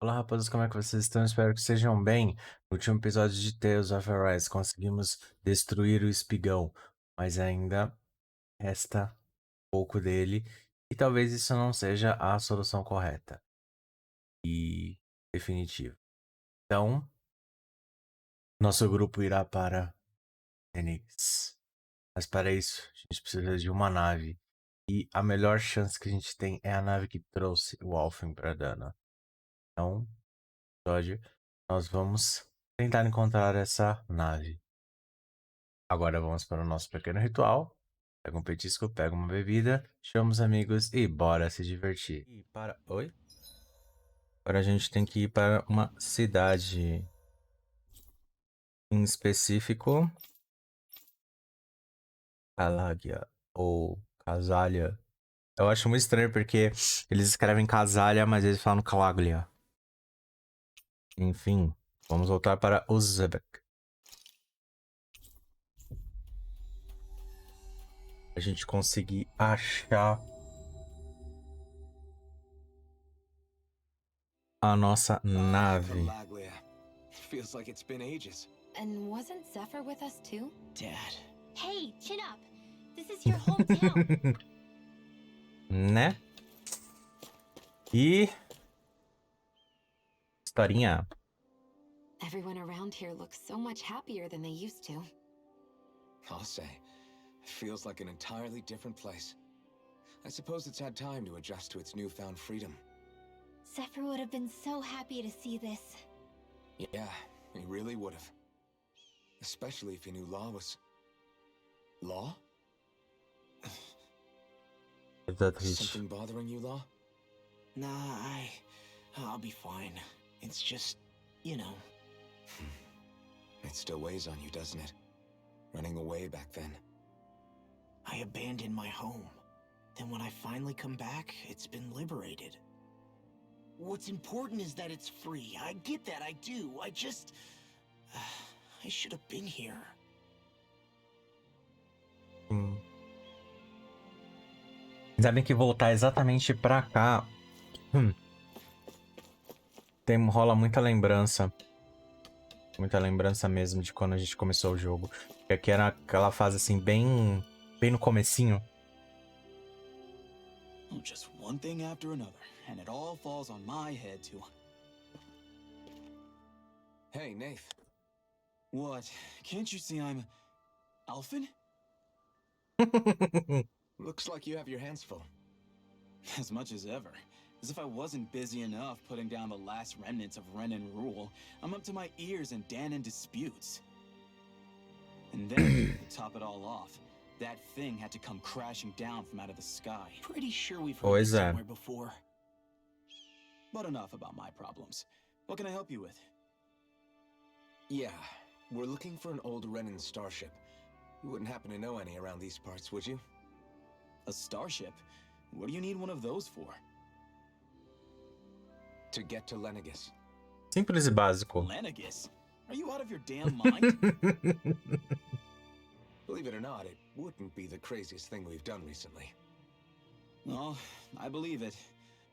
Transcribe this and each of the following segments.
Olá, rapaziada, como é que vocês estão? Espero que estejam bem. No último episódio de Talesofarise, conseguimos destruir o espigão, mas ainda resta pouco dele, e talvez isso não seja a solução correta e definitiva. Então, nosso grupo irá para Lenegis. Mas para isso, a gente precisa de uma nave, e a melhor chance que a gente tem é a nave que trouxe o Alphen para Dahna. Então, episódio, nós vamos tentar encontrar essa nave. Agora vamos para o nosso pequeno ritual. Pega um petisco, pega uma bebida, chama os amigos e bora se divertir. Oi? Agora a gente tem que ir para uma cidade em específico. Calágia ou Casália. Eu acho muito estranho porque eles escrevem Casália, mas eles falam Caláglia. Enfim, vamos voltar para Uzbek. A gente conseguir achar a nossa nave. Feels like it's been ages. And wasn't Zephyr with us too? Dad. Hey, chin up. This is your hometown. Né? E historinha. Everyone around here looks so much happier than they used to. I'll say. It feels like an entirely different place. I suppose it's had time to adjust to its newfound freedom. Zephyr would have been so happy to see this. Yeah, he really would have. Especially if he knew Law was... Law? Something bothering you, Law? Nah, I'll be fine. It's just, you know. It still weighs on you, doesn't it? Running away back then. I abandoned my home. Then when I finally come back, it's been liberated. What's important is that it's free. I get that, I do. I just... I should have been here. Ainda bem que voltar exatamente pra cá. Rola muita lembrança. Muita lembrança mesmo de quando a gente começou o jogo. Porque aqui era aquela fase assim, bem no comecinho. Just one thing after another, and it all falls on my head to... Hey, Nave. What? Can't you see I'm... Alphen? Looks like you have your hands full. As much as ever. As if I wasn't busy enough putting down the last remnants of Renan rule, I'm up to my ears in Dahna disputes. And then, to top it all off, that thing had to come crashing down from out of the sky. Pretty sure we've heard it somewhere before. But enough about my problems. What can I help you with? Yeah, we're looking for an old Renan starship. You wouldn't happen to know any around these parts, would you? A starship? What do you need one of those for? To get to Lenegis. Simples e básico. Lenegis? Are you out of your damn mind? Believe it or not, it wouldn't be the craziest thing we've done recently. Oh, I believe it.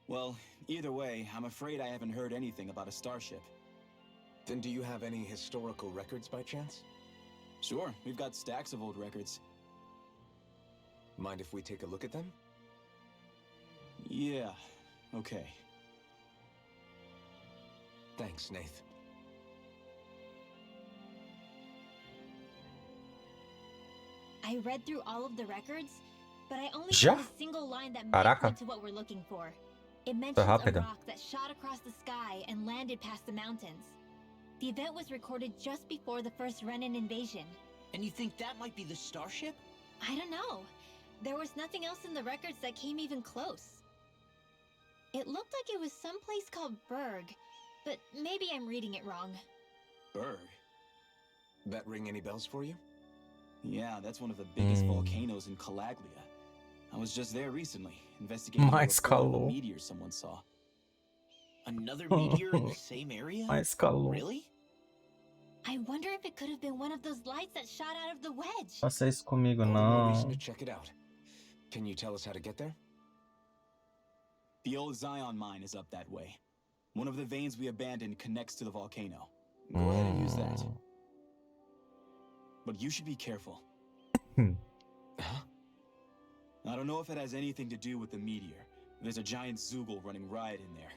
Well, either way, I'm afraid I haven't heard anything about a starship. Then do you have any historical records by chance? Sure, we've got stacks of old records. Mind if we take a look at them? Yeah, okay. Thanks, Nath. I read through all of the records, but I only Já? found a single line that Caraca. might point to what we're looking for. It mentions a rápido. rock that shot across the sky and landed past the mountains. The event was recorded just before the first Renan invasion. And you think that might be the starship? I don't know. There was nothing else in the records that came even close. It looked like it was someplace called Berg, but maybe I'm reading it wrong. Berg? That ring any bells for you? Yeah, that's one of the biggest volcanoes in Calaglia. I was just there recently, investigating a Mais report of a calor. meteor someone saw. Another meteor in the same area? Mais calor. Really? I wonder if it could have been one of those lights that shot out of the wedge. Faça isso comigo, All the more reason não. to check it out. Can you tell us how to get there? The old Zion mine is up that way. One of the veins we abandoned connects to the volcano. Go ahead and use that. But you should be careful. Huh? I don't know if it has anything to do with the meteor. There's a giant Zoogle running riot in there.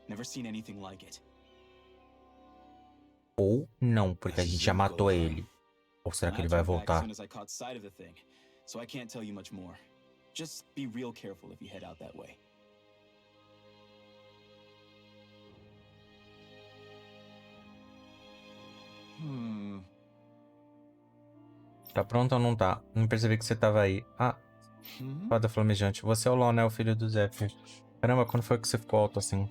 Never seen anything like it. Ou não, porque a gente já matou ele. Ou será que ele vai voltar? As soon as I caught sight of the thing, so I can't tell you much more. Just be real careful if you head out that way. Tá pronto ou não tá? Não percebi que você tava aí. Ah, espada flamejante. Você é o Lon, né? O filho do Zephyr. Caramba, quando foi que você ficou alto assim?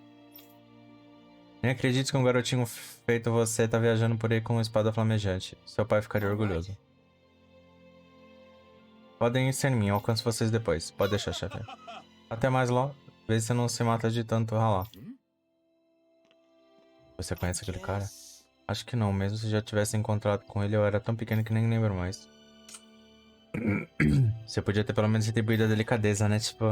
Nem acredito que um garotinho feito você tá viajando por aí com uma espada flamejante. Seu pai ficaria orgulhoso. Podem ir sem mim, eu alcanço vocês depois. Pode deixar, chefe. Até mais, Lon. Vê se não se mata de tanto ralar. Você conhece aquele cara? Acho que não, mesmo se já tivesse encontrado com ele, eu era tão pequeno que nem lembro mais. Você podia ter pelo menos retribuído a delicadeza, né? Tipo,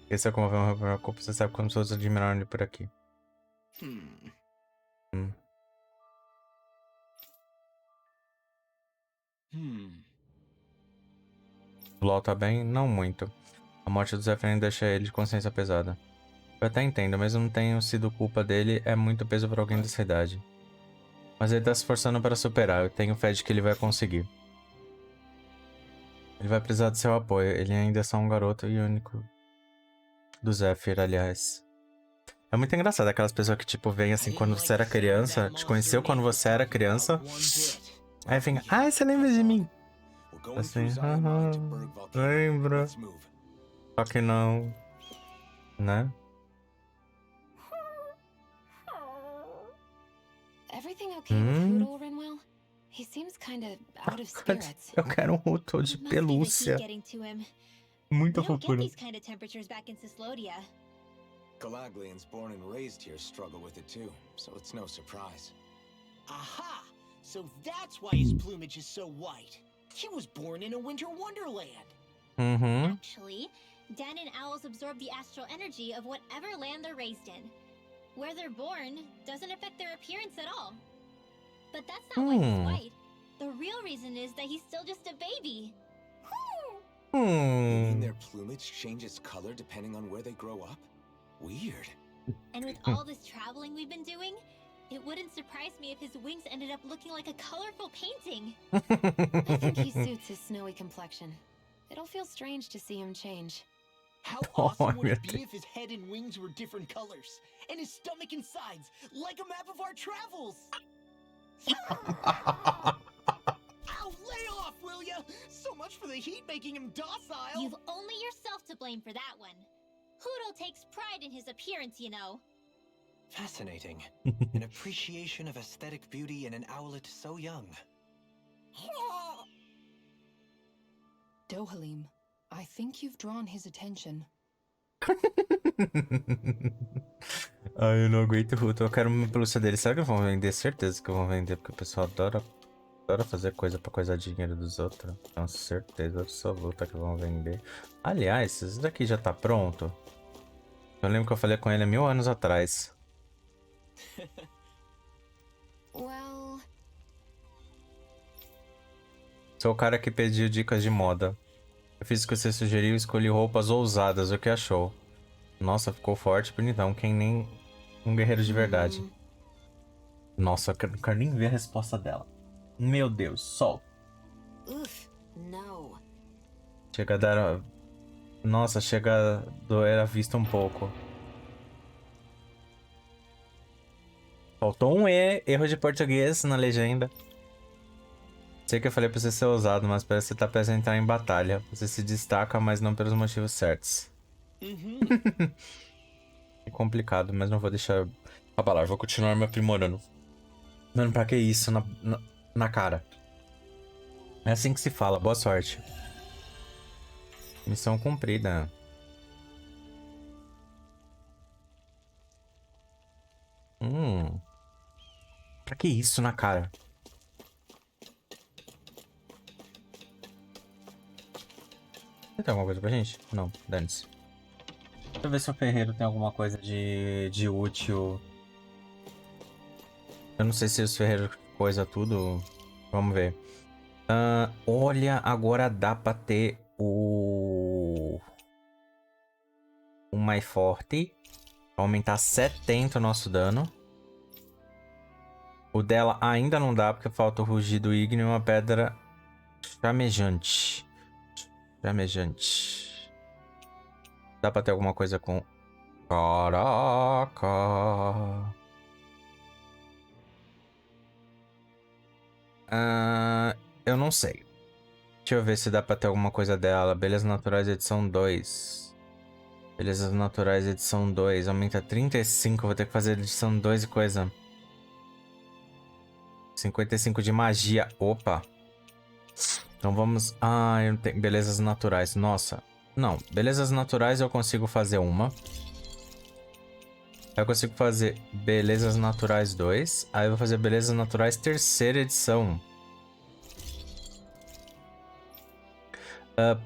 Esse é como ver um meu corpo, você sabe como os outros admiraram ele por aqui. O LOL tá bem? Não muito. A morte do Zephyr deixa ele de consciência pesada. Eu até entendo, mesmo não tenha sido culpa dele, é muito peso pra alguém dessa idade. Mas ele tá se esforçando para superar, eu tenho fé de que ele vai conseguir. Ele vai precisar do seu apoio, ele ainda é só um garoto e único do Zephyr, aliás. É muito engraçado aquelas pessoas que, tipo, vêm assim quando você era criança, te conheceu quando você era criança, aí vem, ah, você lembra de mim? Assim, lembra. Só que não, né? Everything okay with Poodle, Rinwell? He seems kinda out of spirits. Eu quero um Ruto de pelúcia. Muito We don't get fofura. these kind of temperatures back in Cislodia. Galaglians born and raised here struggle with it too, so it's no surprise. Aha! So that's why his plumage is so white. He was born in a winter wonderland. Actually, Dan and owls absorb the astral energy of whatever land they're raised in. Where they're born doesn't affect their appearance at all. But that's not why he's white. The real reason is that he's still just a baby. You mean their plumage changes color depending on where they grow up? Weird. And with all this traveling we've been doing, it wouldn't surprise me if his wings ended up looking like a colorful painting. I think he suits his snowy complexion. It'll feel strange to see him change. How awesome would it be if his head and wings were different colors? And his stomach and sides, like a map of our travels! Ow, lay off, will ya? So much for the heat making him docile! You've only yourself to blame for that one. Hoodle takes pride in his appearance, you know. Fascinating. An appreciation of aesthetic beauty in an owlet so young. Dohalim, I think you've drawn his attention. Ai, eu não aguento o Ruto. Eu quero uma pelúcia dele. Será que vão vender? Certeza que vão vender, porque o pessoal adora fazer coisa pra coisar dinheiro dos outros. Tenho certeza absoluta que vão vender. Aliás, esse daqui já tá pronto. Eu lembro que eu falei com ele há 1000 anos atrás. Well... Sou o cara que pediu dicas de moda. Eu fiz o que você sugeriu e escolhi roupas ousadas. O que achou? Nossa, ficou forte, bonitão. Quem nem um guerreiro de verdade. Nossa, eu não quero nem ver a resposta dela. Meu Deus, sol. No. Chega a dar... Nossa, chega a doer a vista um pouco. Faltou um erro de português na legenda. Sei que eu falei pra você ser ousado, mas parece que você tá prestes a entrar em batalha. Você se destaca, mas não pelos motivos certos. É complicado, mas não vou deixar a palavra. Vou continuar me aprimorando. Mano, pra que isso na cara? É assim que se fala. Boa sorte. Missão cumprida. Pra que isso na cara? Tem alguma coisa pra gente? Não, dane-se. Deixa eu ver se o ferreiro tem alguma coisa de útil. Eu não sei se os ferreiros coisa tudo. Vamos ver. Olha, agora dá pra ter o mais forte. Pra aumentar 70 o nosso dano. O dela ainda não dá, porque falta o rugido ígneo e uma pedra chamejante. Chamejante. Dá pra ter alguma coisa com... Caraca! Eu não sei. Deixa eu ver se dá pra ter alguma coisa dela. Belezas Naturais, edição 2. Belezas Naturais, edição 2. Aumenta 35. Vou ter que fazer edição 2 e coisa. 55 de magia. Opa. Então vamos... eu não tenho... Belezas Naturais. Nossa. Não. Belezas Naturais eu consigo fazer uma. Eu consigo fazer Belezas Naturais 2. Aí eu vou fazer Belezas Naturais terceira edição.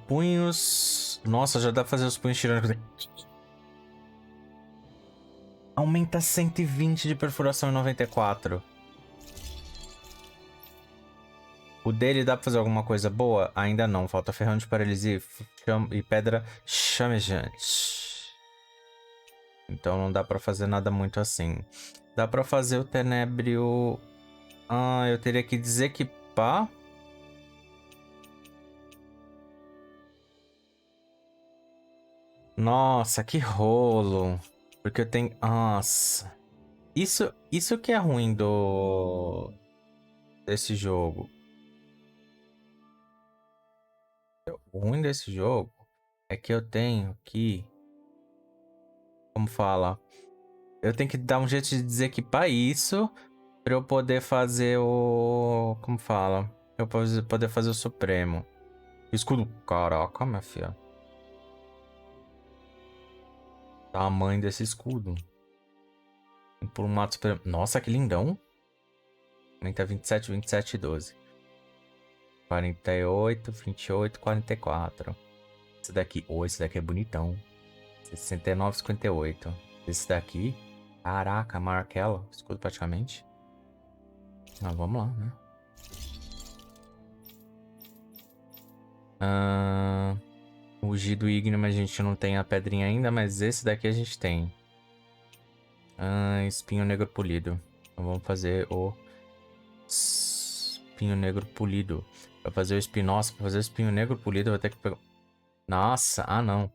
Punhos... Nossa, já dá pra fazer os punhos tirânicos. Aumenta 120 de perfuração em 94. O dele dá pra fazer alguma coisa boa? Ainda não. Falta ferrão de paralisia e pedra chamejante. Então não dá pra fazer nada muito assim. Dá pra fazer o tenébrio... eu teria que desequipar. Nossa, que rolo. Porque eu tenho... Nossa. Isso que é ruim desse jogo. O ruim desse jogo é que eu tenho que... Como fala? Eu tenho que dar um jeito de desequipar isso pra eu poder fazer o... Como fala? Eu poder fazer o Supremo. Escudo. Caraca, minha filha. Tamanho desse escudo. Por um mato super... Nossa, que lindão. Aumenta 27, 27 e 12. 48, 28, 44. Esse daqui... esse daqui é bonitão. 69, 58. Esse daqui... Caraca, martelo. Escudo praticamente. Vamos lá, né? Rugido ígneo, mas a gente não tem a pedrinha ainda. Mas esse daqui a gente tem. Espinho negro polido. Então vamos fazer o... Espinho negro polido. Pra fazer o espinho... Nossa, pra fazer o espinho negro polido eu vou ter que pegar... Nossa, não.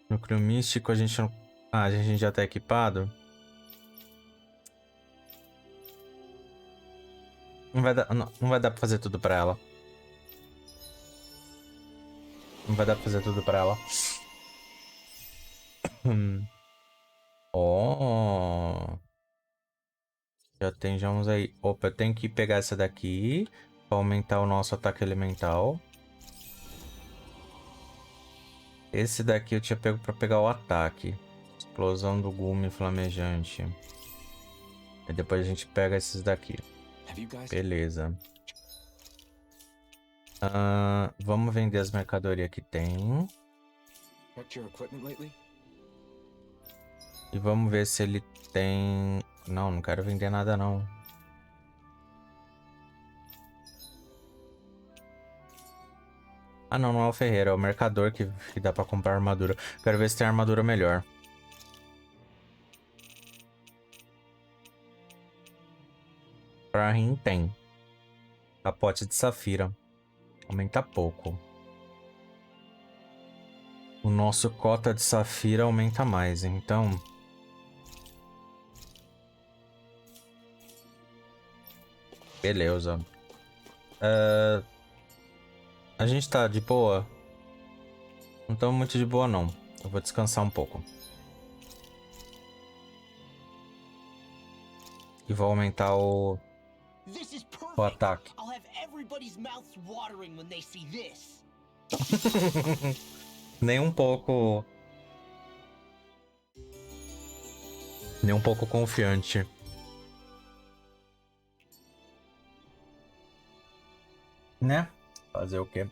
Núcleo místico a gente não... a gente já tá equipado. Não vai dar pra fazer tudo pra ela. Não vai dar pra fazer tudo pra ela. Já tem já uns aí. Opa, eu tenho que pegar essa daqui pra aumentar o nosso ataque elemental. Esse daqui eu tinha pego pra pegar o ataque. Explosão do gume flamejante. E depois a gente pega esses daqui. Beleza. Vamos vender as mercadorias que tem. E vamos ver se ele tem... Não quero vender nada não. Não é o ferreiro, é o mercador que dá pra comprar armadura. Quero ver se tem armadura melhor. Pra rim tem. Capote de safira. Aumenta pouco. O nosso cota de safira aumenta mais, então... Beleza. A gente tá de boa? Não estamos muito de boa, não. Eu vou descansar um pouco. E vou aumentar o ataque. Nem um pouco... Nem um pouco confiante. Né? Fazer o quê?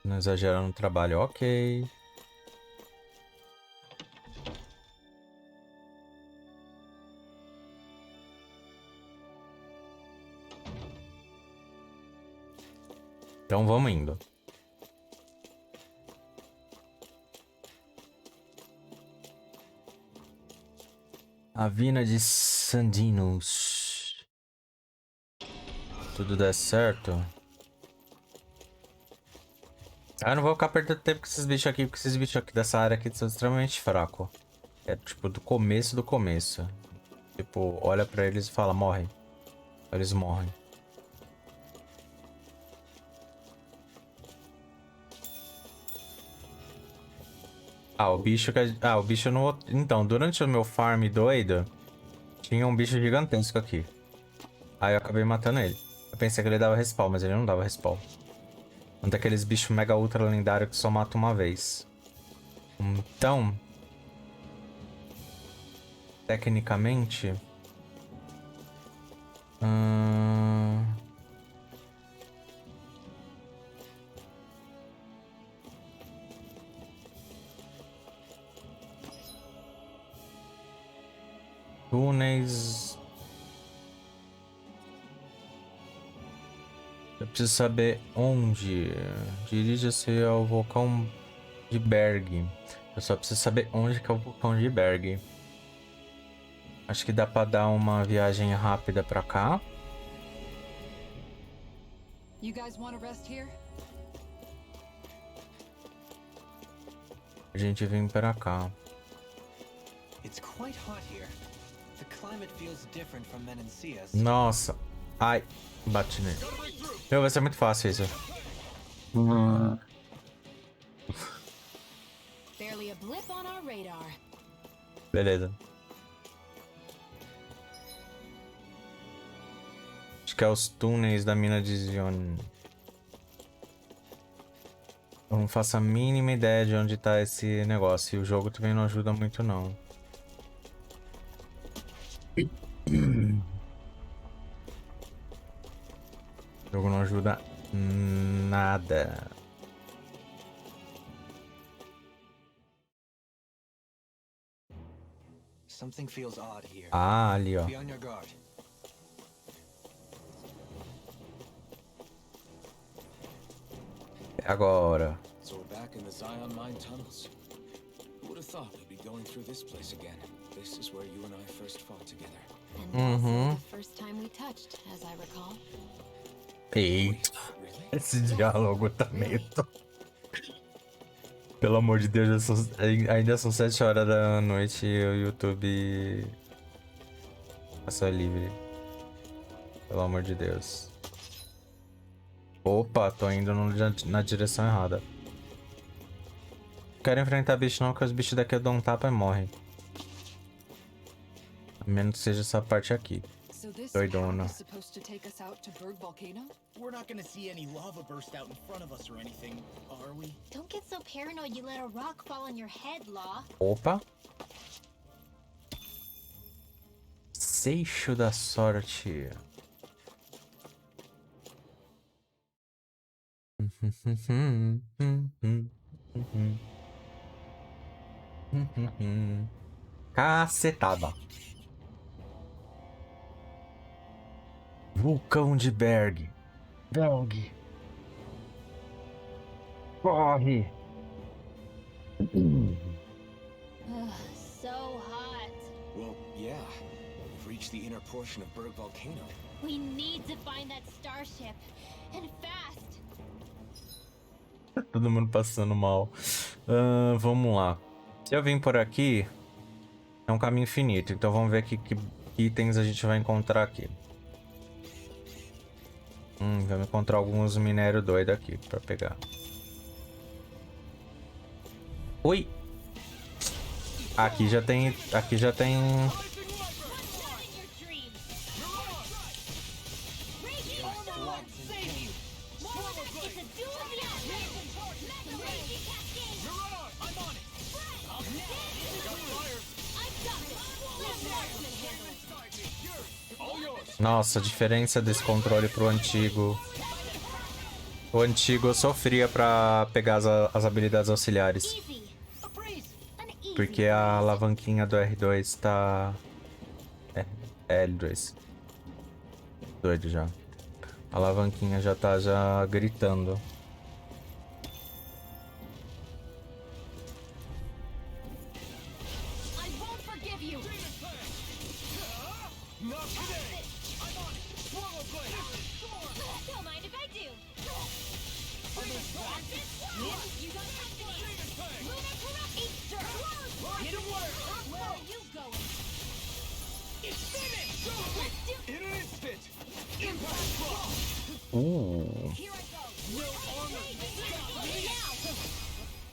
Não exagerar no trabalho, ok. Então vamos indo. A Vina de Sandinos. Tudo der certo. Ah, eu não vou ficar perdendo tempo com esses bichos aqui, porque esses bichos aqui dessa área aqui são extremamente fracos. É tipo do começo do começo. Tipo, olha pra eles e fala, morre. Eles morrem. Ah, o bicho que... Ah, o bicho no... Então, durante o meu farm doido, tinha um bicho gigantesco aqui. Aí eu acabei matando ele. Eu pensei que ele dava respawn, mas ele não dava respawn. Um daqueles bichos mega ultra lendários que só mata uma vez. Então... Tecnicamente... Túneis... Eu preciso saber onde. Dirija-se ao vulcão de Berg. Eu só preciso saber onde que é o vulcão de Berg. Acho que dá pra dar uma viagem rápida pra cá. You guys want to rest here? A gente vem pra cá. It's quite hot here. The climate feels different from Menencias. Nossa. Ai. Bati nele. Meu, vai ser muito fácil isso. Barely a blip on our radar. Beleza. Acho que é os túneis da mina de Zion. Eu não faço a mínima ideia de onde tá esse negócio. E o jogo também não ajuda muito, não. O jogo não ajuda nada. Something feels odd here. Ah, ali, ó. Be on your guard. Agora. So we're back in the Zion mine tunnels. Who would have thought we'd be going through this place again? This is where you and I first fought together. And also the first time we touched, as I recall. Eita. Really? Esse diálogo tá meio... Pelo amor de Deus, ainda são 7 horas da noite e o YouTube... Passou livre. Pelo amor de Deus. Opa, tô indo na direção errada. Não quero enfrentar bicho não, porque os bichos daqui eu dou um tapa e morrem. A menos que seja essa parte aqui. So this Doidona. path is supposed to take us out to Berg Volcano? We're not gonna see any lava burst out in front of us or anything, are we? Don't get so paranoid you let a rock fall on your head, Law. Opa. Seixo da sorte. Cacetada. Vulcão de Berg. Berg. Corre. So hot. Well, yeah. We've reached the inner portion of Berg Volcano. We need to find that starship. And fast. Todo mundo passando mal. Vamos lá. Se eu vim por aqui, é um caminho infinito. Então vamos ver que itens a gente vai encontrar aqui. Vamos encontrar alguns minérios doidos aqui pra pegar. Oi! Aqui já tem... Aqui já tem... Nossa, a diferença desse controle pro antigo. O antigo eu sofria pra pegar as habilidades auxiliares. Easy. A breeze. An easy Porque a breeze. alavanquinha do R2 tá... É L2. Doido já. A alavanquinha já tá já gritando. I won't forgive you. Don't mind if I do. You don't have to be. Lunar corrupt. Easter. Get to work. Where are you going? It's finished! In an instant! Impact block! Here I go. No armor. Now.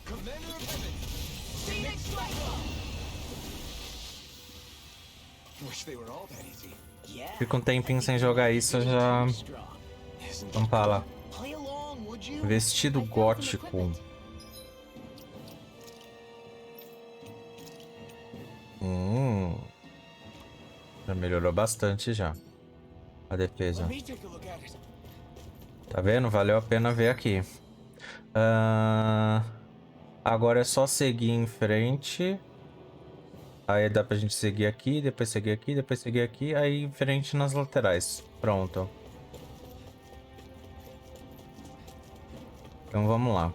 Commander of Heaven! Phoenix Strike. Wish they were all that easy. Yeah. Fica um tempinho sem jogar isso, já... Strong. Isn't Vamos pra lá. Play along, would you? Vestido I found some gótico. equipment. Já melhorou bastante já. A defesa. Let me take a look at it. Tá vendo? Valeu a pena ver aqui. Agora é só seguir em frente. Aí dá pra gente seguir aqui, depois seguir aqui, depois seguir aqui. Aí em frente nas laterais. Pronto. Então vamos lá.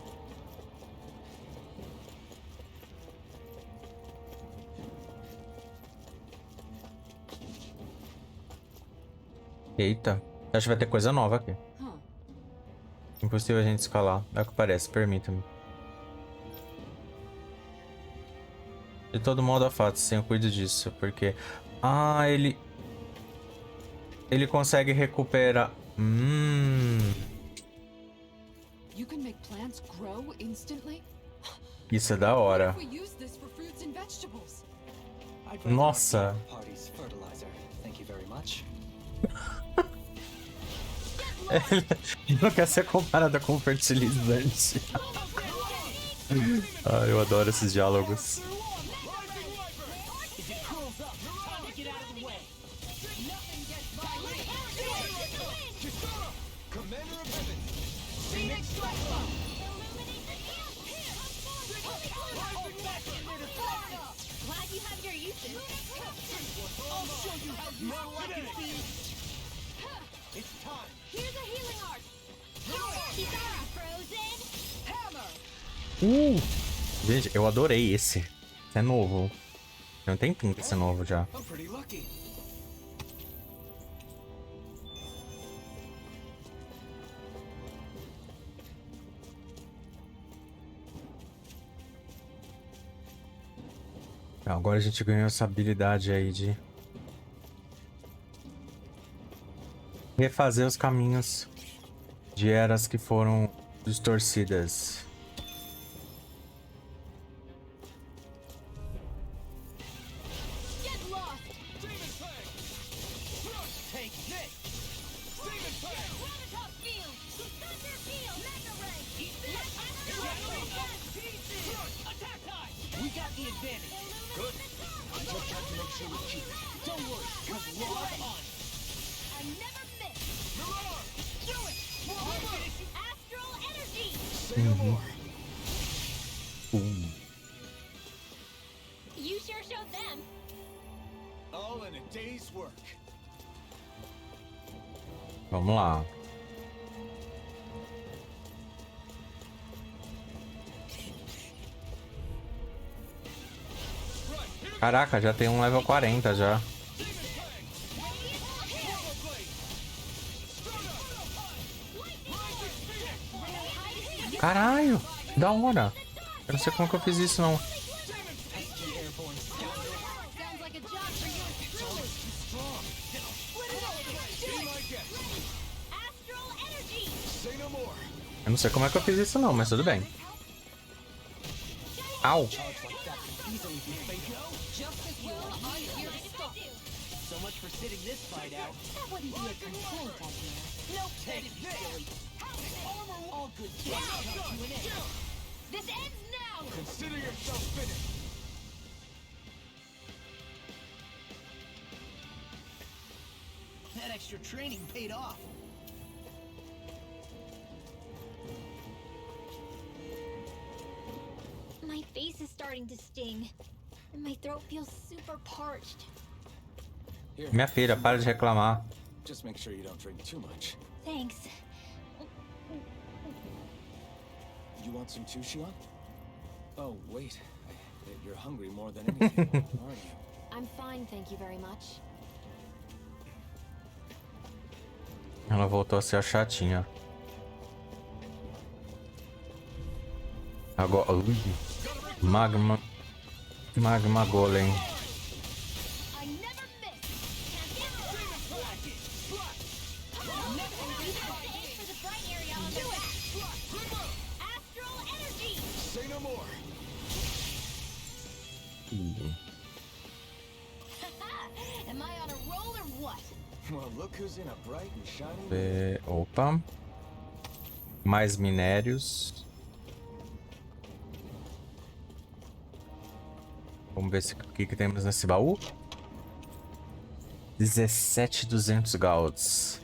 Eita. Acho que vai ter coisa nova aqui. Huh. Impossível a gente escalar. É o que parece, permita-me. De todo modo, a fato, sim, eu cuido disso, porque... Ah, ele consegue recuperar... You can make plants grow instantly? Isso é da What hora. if we use this for fruits and vegetables? I'd rather Nossa. not party's fertilizer. Thank you very much. Ele não quer ser comparado com fertilizante. Ah, eu adoro esses diálogos. Commander of Heaven! Phoenix Strike. Glad you have your uses. I'll show you how Not like it be! It's time! Here's a healing art. Kisara frozen. hammer. Gente, eu adorei esse. Esse é novo. Tem um tempinho que esse é novo já. I'm pretty lucky. Agora a gente ganhou essa habilidade aí de... refazer os caminhos de eras que foram distorcidas. Get lost. Demon Fang! Take this! Demon Fang! Gravitas field. Thunder field. Mega ray. Attack time! We got the advantage. Good. I just have to make sure we keep it. Don't worry, cause log on. I never miss. Mirar! Do it. Astral energy. Say no more. You sure showed them. All in a day's work. Vamos lá. Caraca, já tem um level 40 já. Caralho, que da hora. Eu não sei como que eu fiz isso não. Sounds like a job for you and truly. Be my guest. Astral energy. Say no more. Eu não sei como é que eu fiz isso não, mas tudo bem. Au. Just as well, I'm here to stop. So much for sitting this fight out. That wouldn't be a complaint, I hear. Nope, that'd be silly. All good things come to an end. This ends now. Consider yourself finished. That extra training paid off. starting to sting. And my throat feels super parched. Here, Minha filha, para de reclamar. just make sure you don't drink too much. Thanks. You want some too, Shion? Oh, wait. You're hungry more than anything, aren't you? I'm fine, thank you very much. Ela voltou a ser a chatinha. Agora... Ui. Magma Golem. I never miss. For the bright area on the back. Astral energy. Say no more. Am I on a roll or what? Well, look who's in a bright and shiny mood. Opa. Mais minérios. Vamos ver o que temos nesse baú. 17.200 Gauds.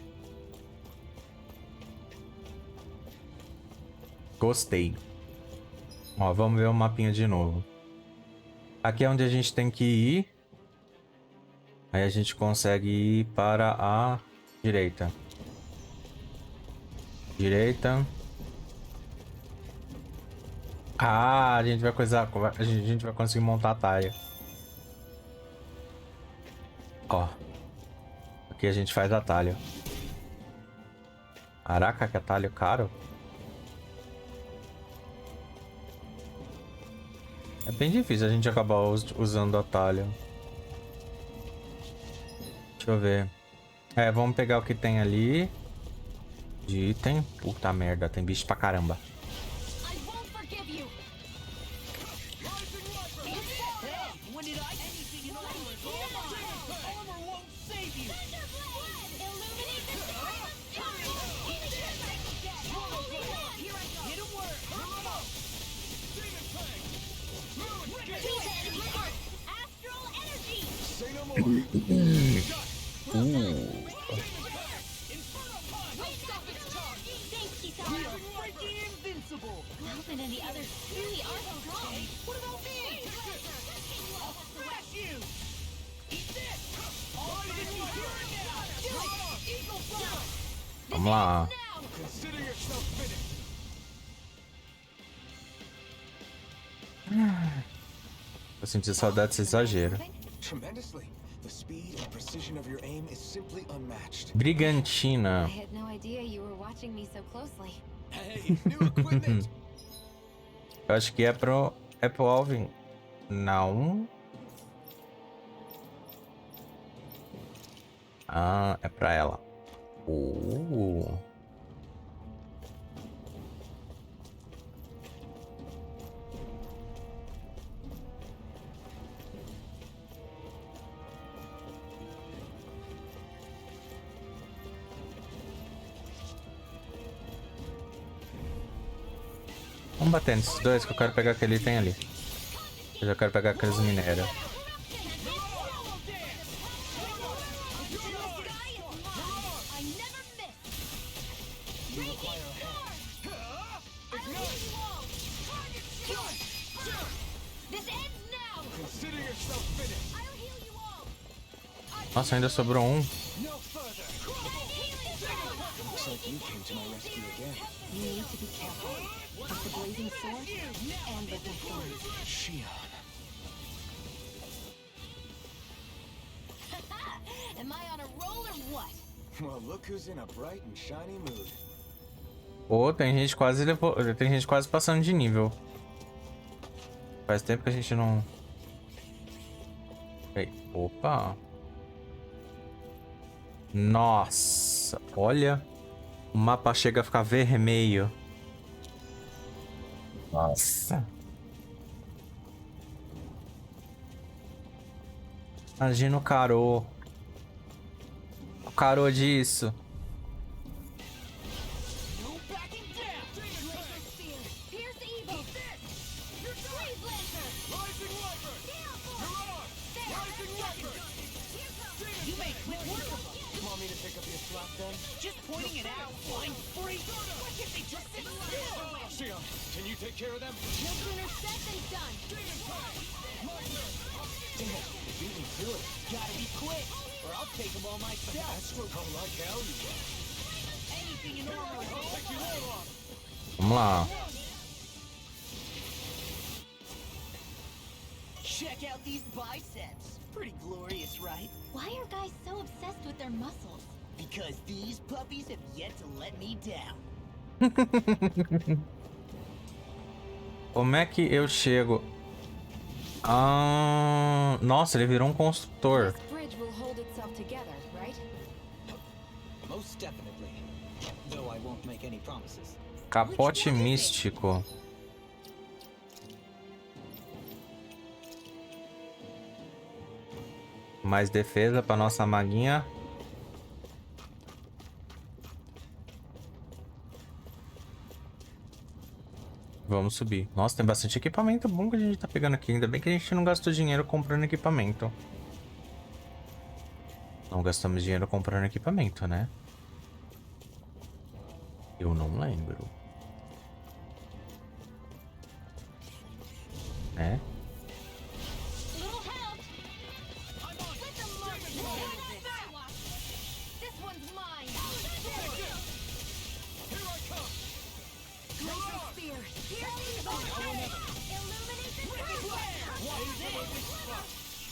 Gostei. Ó, vamos ver o mapinha de novo. Aqui é onde a gente tem que ir. Aí a gente consegue ir para a direita. Direita. Ah, a gente vai coisar, a gente vai conseguir montar a talha. Ó. Aqui a gente faz a talha. Caraca, que atalho caro. É bem difícil a gente acabar usando atalho. Deixa eu ver. Vamos pegar o que tem ali. De item. Puta merda, tem bicho pra caramba. Alphen and the others truly are strong. What about me? I'll smash you! Eat this! Vamos lá. Consider yourself finished. Eu senti saudade desse exagero. Tremendously. The speed and precision of your aim is simply unmatched. Brigantina. I had no idea you were watching me so closely. Hey, new equipment. Eu acho que é pro Alphen. Não. Ah, é pra ela. Vamos bater nesses dois que eu quero pegar aquele item ali. Eu já quero pegar aqueles minérios. Nossa, ainda sobrou um. Looks like you came to my rescue again. You need to be careful with the blazing sword and with the thorns. Shion. Am I on a roll or what? Well, look who's in a bright and shiny mood. Pô, tem gente quase passando de nível. Faz tempo que a gente não... Ei, opa. Nossa, olha. O mapa chega a ficar vermelho. Nossa. Imagina o Carô. O Carô disso. Want me to pick up your slack then? Just pointing it out, blind freak. Why can't they just sit still? Can you take care of them? No sooner said than done. Damn, you beat me to it. Gotta be quick, or I'll take them all myself. Astro come like hell. Anything in order. I'll take you all on. Vamos lá. Check out these biceps. Pretty glorious, right? Why are guys so obsessed with their muscles? Because these puppies have yet to let me down. Como é que eu chego? Ah, nossa, ele virou um construtor. This bridge will hold itself together, right? Most definitely. Though I won't make any promises. Capote místico. Mais defesa para nossa maguinha. Vamos subir. Nossa, tem bastante equipamento bom que a gente tá pegando aqui. Ainda bem que a gente não gastou dinheiro comprando equipamento. Não gastamos dinheiro comprando equipamento, né? Eu não lembro. É? Little help. Let them mark this one's mine. Here I come. Spear. Illuminate the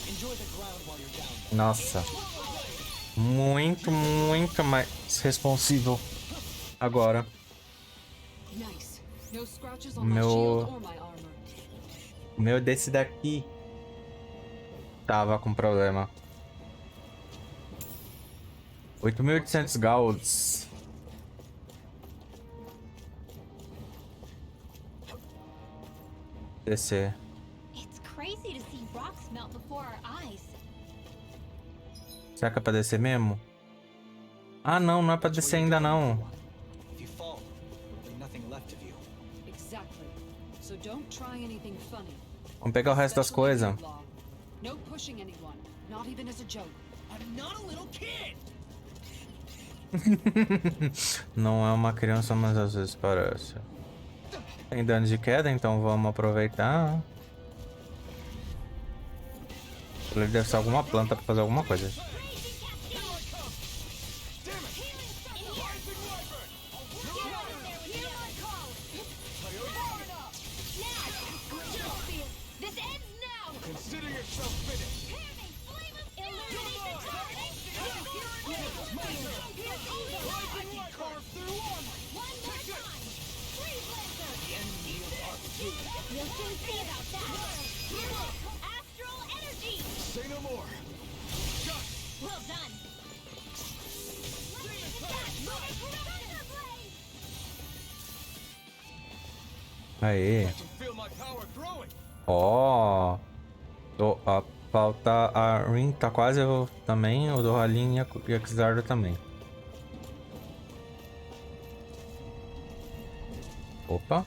Enjoy the ground while you're down. Nossa. Muito mais responsível agora. Nice. No scratches on My my shield shield or my armor. O meu desse daqui tava com problema. 8.800 golds. Descer. It's crazy to see rocks melt before our eyes. Será que é pra descer mesmo? Ah, não, não é pra descer ainda não. If you fall, there'll be nothing left of you. Exactly. So don't try anything funny. Vamos pegar o resto das Especially coisas. outlaw. No pushing anyone, not even as a joke. I'm not a little kid. Não é uma criança, mas às vezes parece. Tem dano de queda, então vamos aproveitar. Ele deve ser alguma planta pra fazer alguma coisa. This ends now. Consider yourself finished. We'll soon see about that. Astral energy. Say no more. Well done. Aê. I can feel my power growing. Ó. A falta a Rin tá quase eu também. O do Halin e a Xarda também. Opa.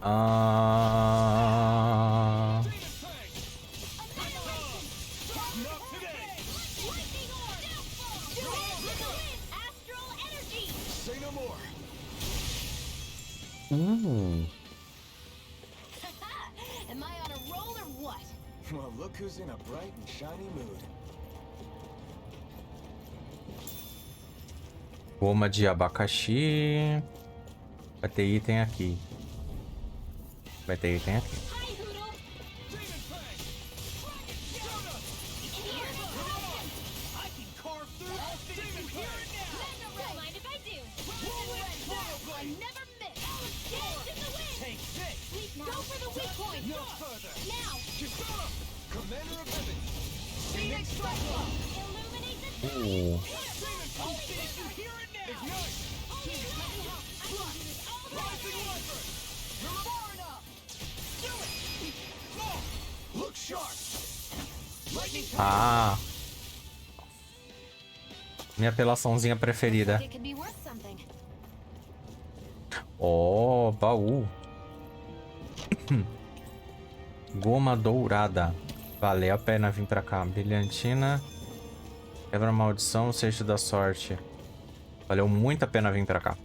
Ah. Say no more. Am I on a roll or what? Well, look who's in a bright and shiny mood. Goma de abacaxi. Vai ter item aqui. Vai ter item aqui. Hi, Hoodle. I can carve through everything here and now. Don't mind if I do. I never miss. Dance in the wind. Take this. Go for the weak point. No further. Now. Kisana, Commander of Heaven. Phoenix strike blow. Illuminate the Ooh. I'll finish you here and now. Ignite. Rising Wyvern. You're far enough. Do it. Go. Look sharp. Lightning. Ah. Minha apelaçãozinha preferida. It could be worth something. Ó, baú. Goma dourada. Valeu a pena vir pra cá. Brilhantina. Quebra maldição, cesto da sorte. Valeu muito a pena vir pra cá.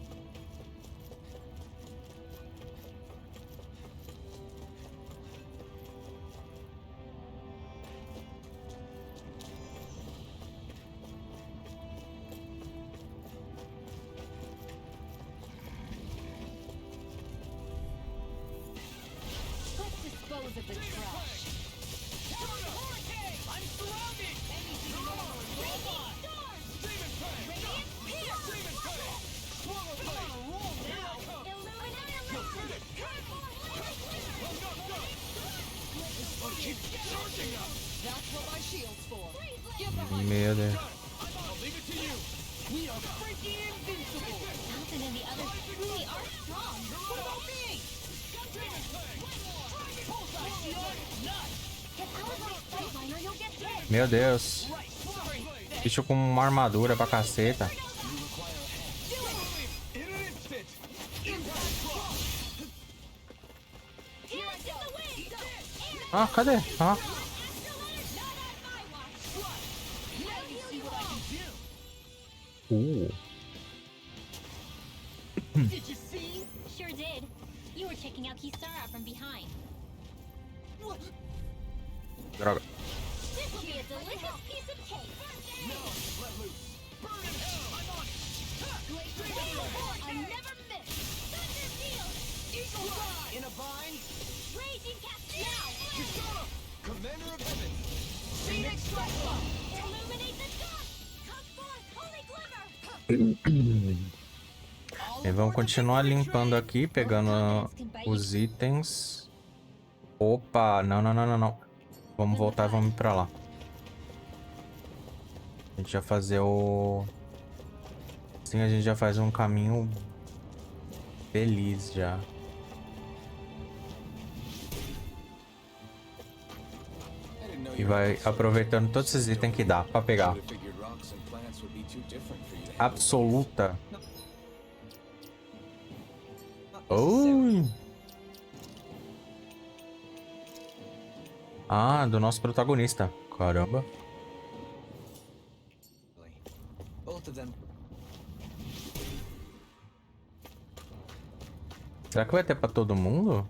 Let's dispose of the trash. I'm surrounded! Robot! Demon Prey! Demon Prey! Swallow Blade! Keep charging us! That's what my shield's for. Give them Meu Deus. I'll leave it to you! We are freaking invincible! Alphen and the others truly are strong. What about me? Demon Prey! Bullseye shield! Nice! Get out of my sight line or you'll get hit. Meu Deus. Bicho com uma armadura pra caceta. In an instant! Ah, cadê? Ah. Did you see? Sure did. You were checking out Kisara from behind. Droga. This will be a delicious piece of cake. Let loose! Burn in hell! I'm on it! I never miss. Thunder field. Eagle Ride! In a bind? Raging cast now. Kisara! Commander of Heaven! Phoenix Strike! Illuminate the dark. Come forth, holy glimmer. E vamos continuar limpando aqui, pegando os itens. Opa, não, não, não, não, não. Vamos voltar e vamos ir pra lá. A gente vai fazer o... Assim a gente já faz um caminho feliz já. E vai aproveitando todos esses itens que dá pra pegar. Absoluta. Oi. Ah, do nosso protagonista. Caramba. Both of them. Será que vai ter pra todo mundo?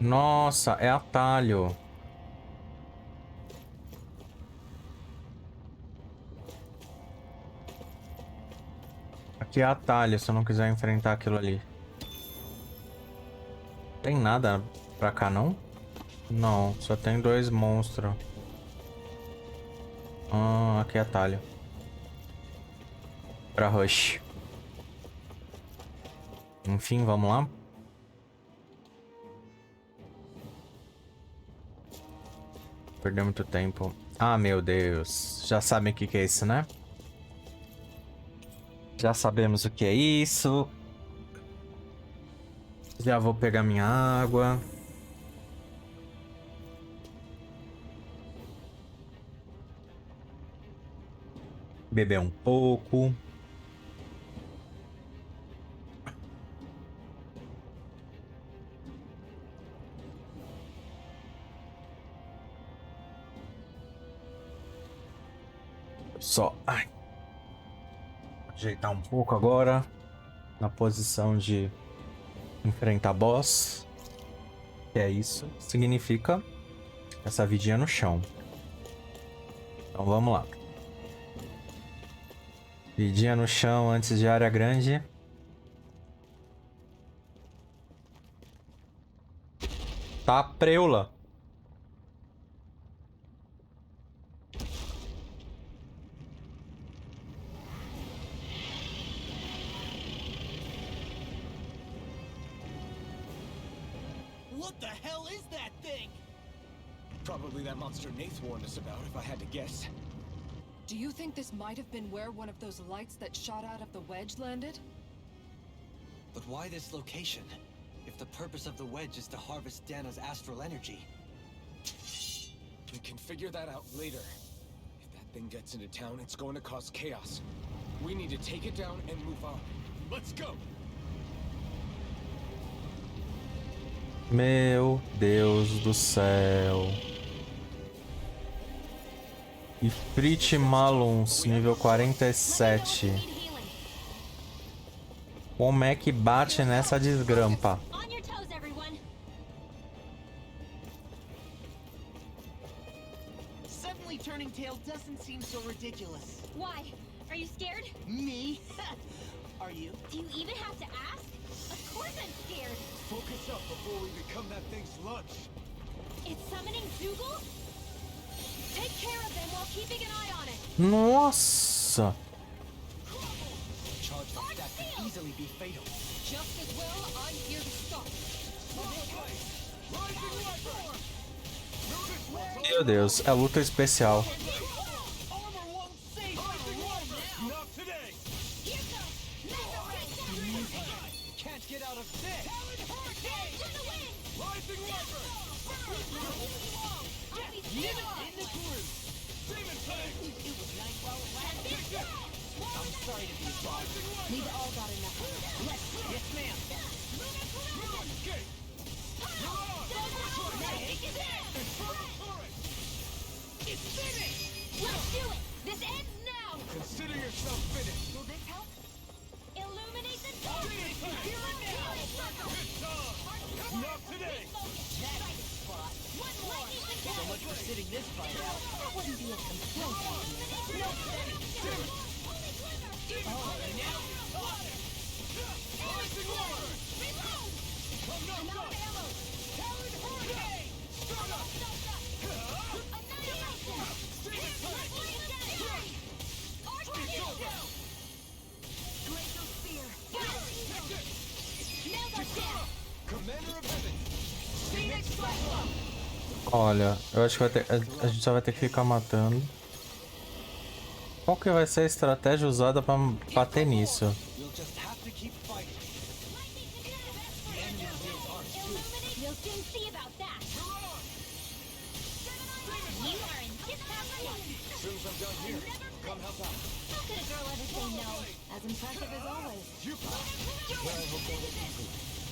Nossa, é atalho. Aqui é atalho, se eu não quiser enfrentar aquilo ali. Tem nada pra cá, não? Não, só tem dois monstros. Ah, aqui é atalho. Pra rush. Enfim, vamos lá. Perdeu muito tempo. Ah, meu Deus. Já sabem o que que é isso, né? Já sabemos o que é isso. Já vou pegar minha água. Beber um pouco. Só. Ai. Ajeitar um pouco agora. Na posição de enfrentar boss. Que é isso. Significa essa vidinha no chão. Então vamos lá. Vidinha no chão antes de área grande. Tá preula. What the hell is that thing? Probably that monster Nath warned us about, if I had to guess. Do you think this might have been where one of those lights that shot out of the wedge landed? But why this location? If the purpose of the wedge is to harvest Dahna's astral energy. We can figure that out later. If that thing gets into town, it's going to cause chaos. We need to take it down and move on. Let's go. Meu Deus do céu. Ifrit Maluns, nível 47. Como é que bate nessa desgrampa? On your toes, everyone. Suddenly turning tail doesn't seem so ridiculous. Why? Are you scared? Me? Are you? Do you even have to ask? Of course I'm scared. Focus up before we become that thing's lunch. It's summoning Dougal? Take care of them while keeping an eye on it. Nossa! Charge like that could easily be fatal. Just as well, I'm here to stop. Meu Deus, é luta especial. Armor won't save Not today. Can't get out of this. Rising Viper. In the groove. Demon Tank. I'm sorry to be sorry. We've all got enough. Yes, ma'am. Escape. It's finished! Let's do it! This ends now! Consider yourself finished. Will this help? Illuminate the dark! Here and now. Good time. Not today. One more! So much for sitting this fight out. That wouldn't be a complaint. No! Rising Water. Come now, go. Talon Hurricane. Start up. Commander of Heaven. Olha, eu acho que vai ter, a gente só vai ter que ficar matando. Qual que vai ser a estratégia usada pra bater nisso? You'll just have to keep fighting. We'll soon see about that! You are in discomfort! As soon as I'm done here, come help out. How could a girl ever say no? As impressive as always.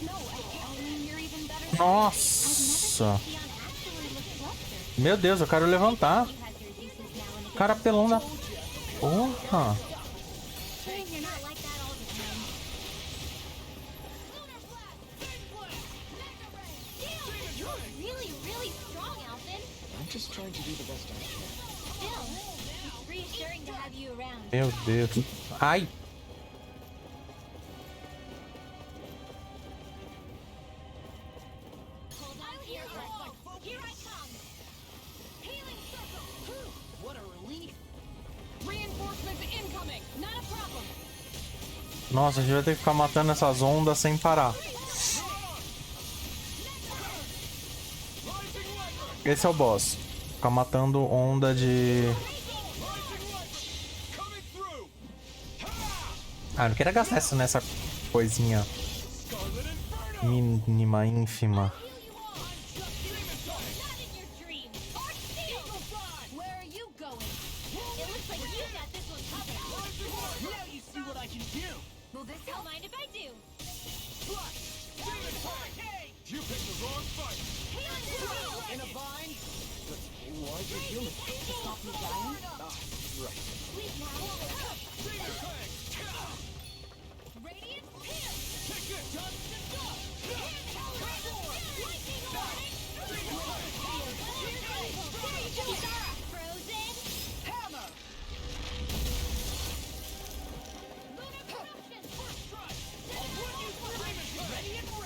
No, I mean you're even better than Nossa! Theon actually looks flustered. Meu Deus, eu quero levantar. You have your uses now and again. Cara pelão da porra. You're not like that all the time. You're really, really strong, Alphen. I'm just trying to do the best I can. Still, it's reassuring to have you around. Meu Deus. Ai! Hold on here, here I come. Healing circle. What a relief. Reinforcements incoming. Not a problem. Nossa, a gente vai ter que ficar matando essas ondas sem parar. Esse é o boss. Ficar matando onda de... Ah, não quero gastar isso nessa coisinha mínima, ínfima. Not in your dreams. Where are you going? It looks like you got this one covered. Now you see what I can do. Will this don't mind if I do? You picked the wrong fight. Healing circle. In a bind. Why is it human? Stop me dying? Right. Sleep now. Radiant here. Take this. Frozen. Hammer.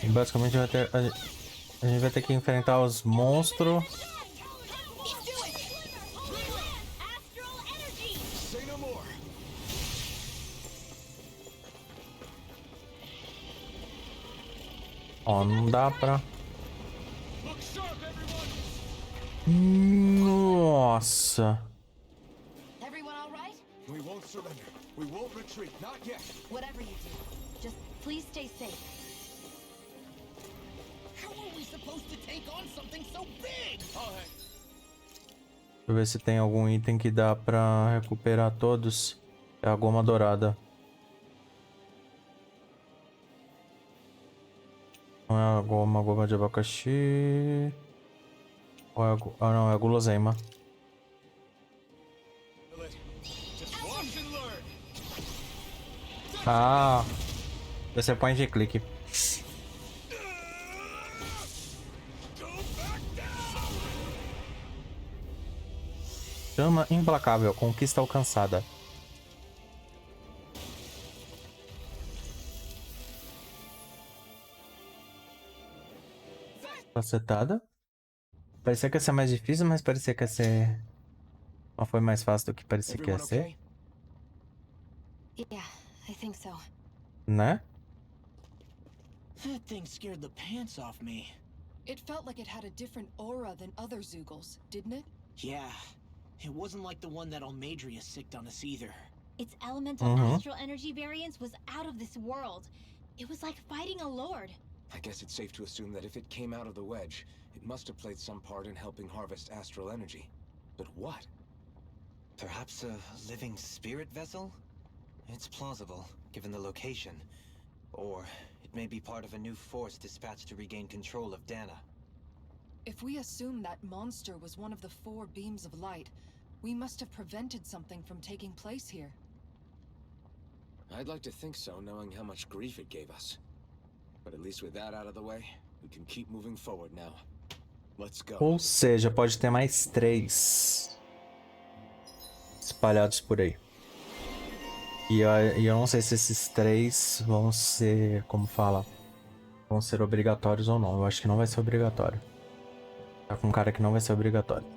E basicamente vai ter, a gente vai ter que enfrentar os monstros. Astral energy. Say no more. Ó, não dá pra... Look sharp, everyone. Nossa. Everyone all right? We won't surrender. We won't retreat. Not yet. Whatever you do, just please stay safe. How are we supposed to take on something so big? Deixa eu ver se tem algum item que dá pra recuperar todos. É a goma dourada. Não é a goma de abacaxi. Ou é ah, não, é a guloseima. Just watch and learn. Ah, você point e clique. Go back down. Chama implacável, conquista alcançada. Facetada. Parecia que ia ser mais difícil, mas parecia que ia ser... Não foi mais fácil do que parecia que ia Everyone ser. okay? Yeah, I think so. Né? That thing scared the pants off me. It felt like it had a different aura than other Zeugles, didn't it? Yeah, it wasn't like the one that Almadria sicked on us either. Its elemental astral energy variance was out of this world. It was like fighting a lord. I guess it's safe to assume that if it came out of the wedge, it must have played some part in helping harvest astral energy. But what? Perhaps a living spirit vessel? It's plausible, given the location. Or it may be part of a new force dispatched to regain control of Dahna. If we assume that monster was one of the 4 beams of light, we must have prevented something from taking place here. I'd like to think so, knowing how much grief it gave us. But at least with that out of the way, we can keep moving forward now. Let's go. Ou seja, pode ter mais 3 espalhados por aí. E eu não sei se esses 3 vão ser, como fala, vão ser obrigatórios ou não. Eu acho que não vai ser obrigatório. Tá com cara que não vai ser obrigatório.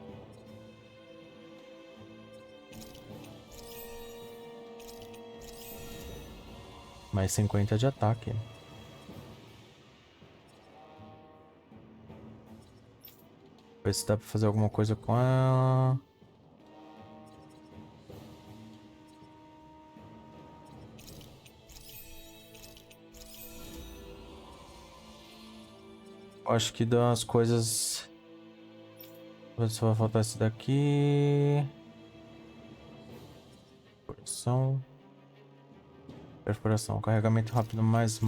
Mais 50 de ataque. Ver se dá pra fazer alguma coisa com ela. Acho que das coisas... Só vai faltar esse daqui. Perfuração. Perfuração. Carregamento rápido mais...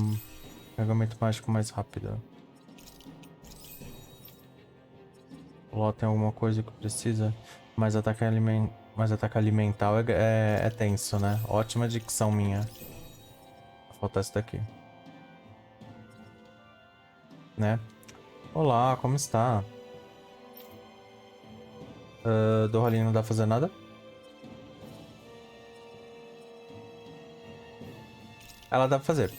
Carregamento mágico mais rápido. Lá tem alguma coisa que precisa. Mais ataque alimentar é tenso, né? Ótima dicção minha. Vai faltar esse daqui. Né? Olá, como está? Do rolinho não dá pra fazer nada? Ela dá pra fazer.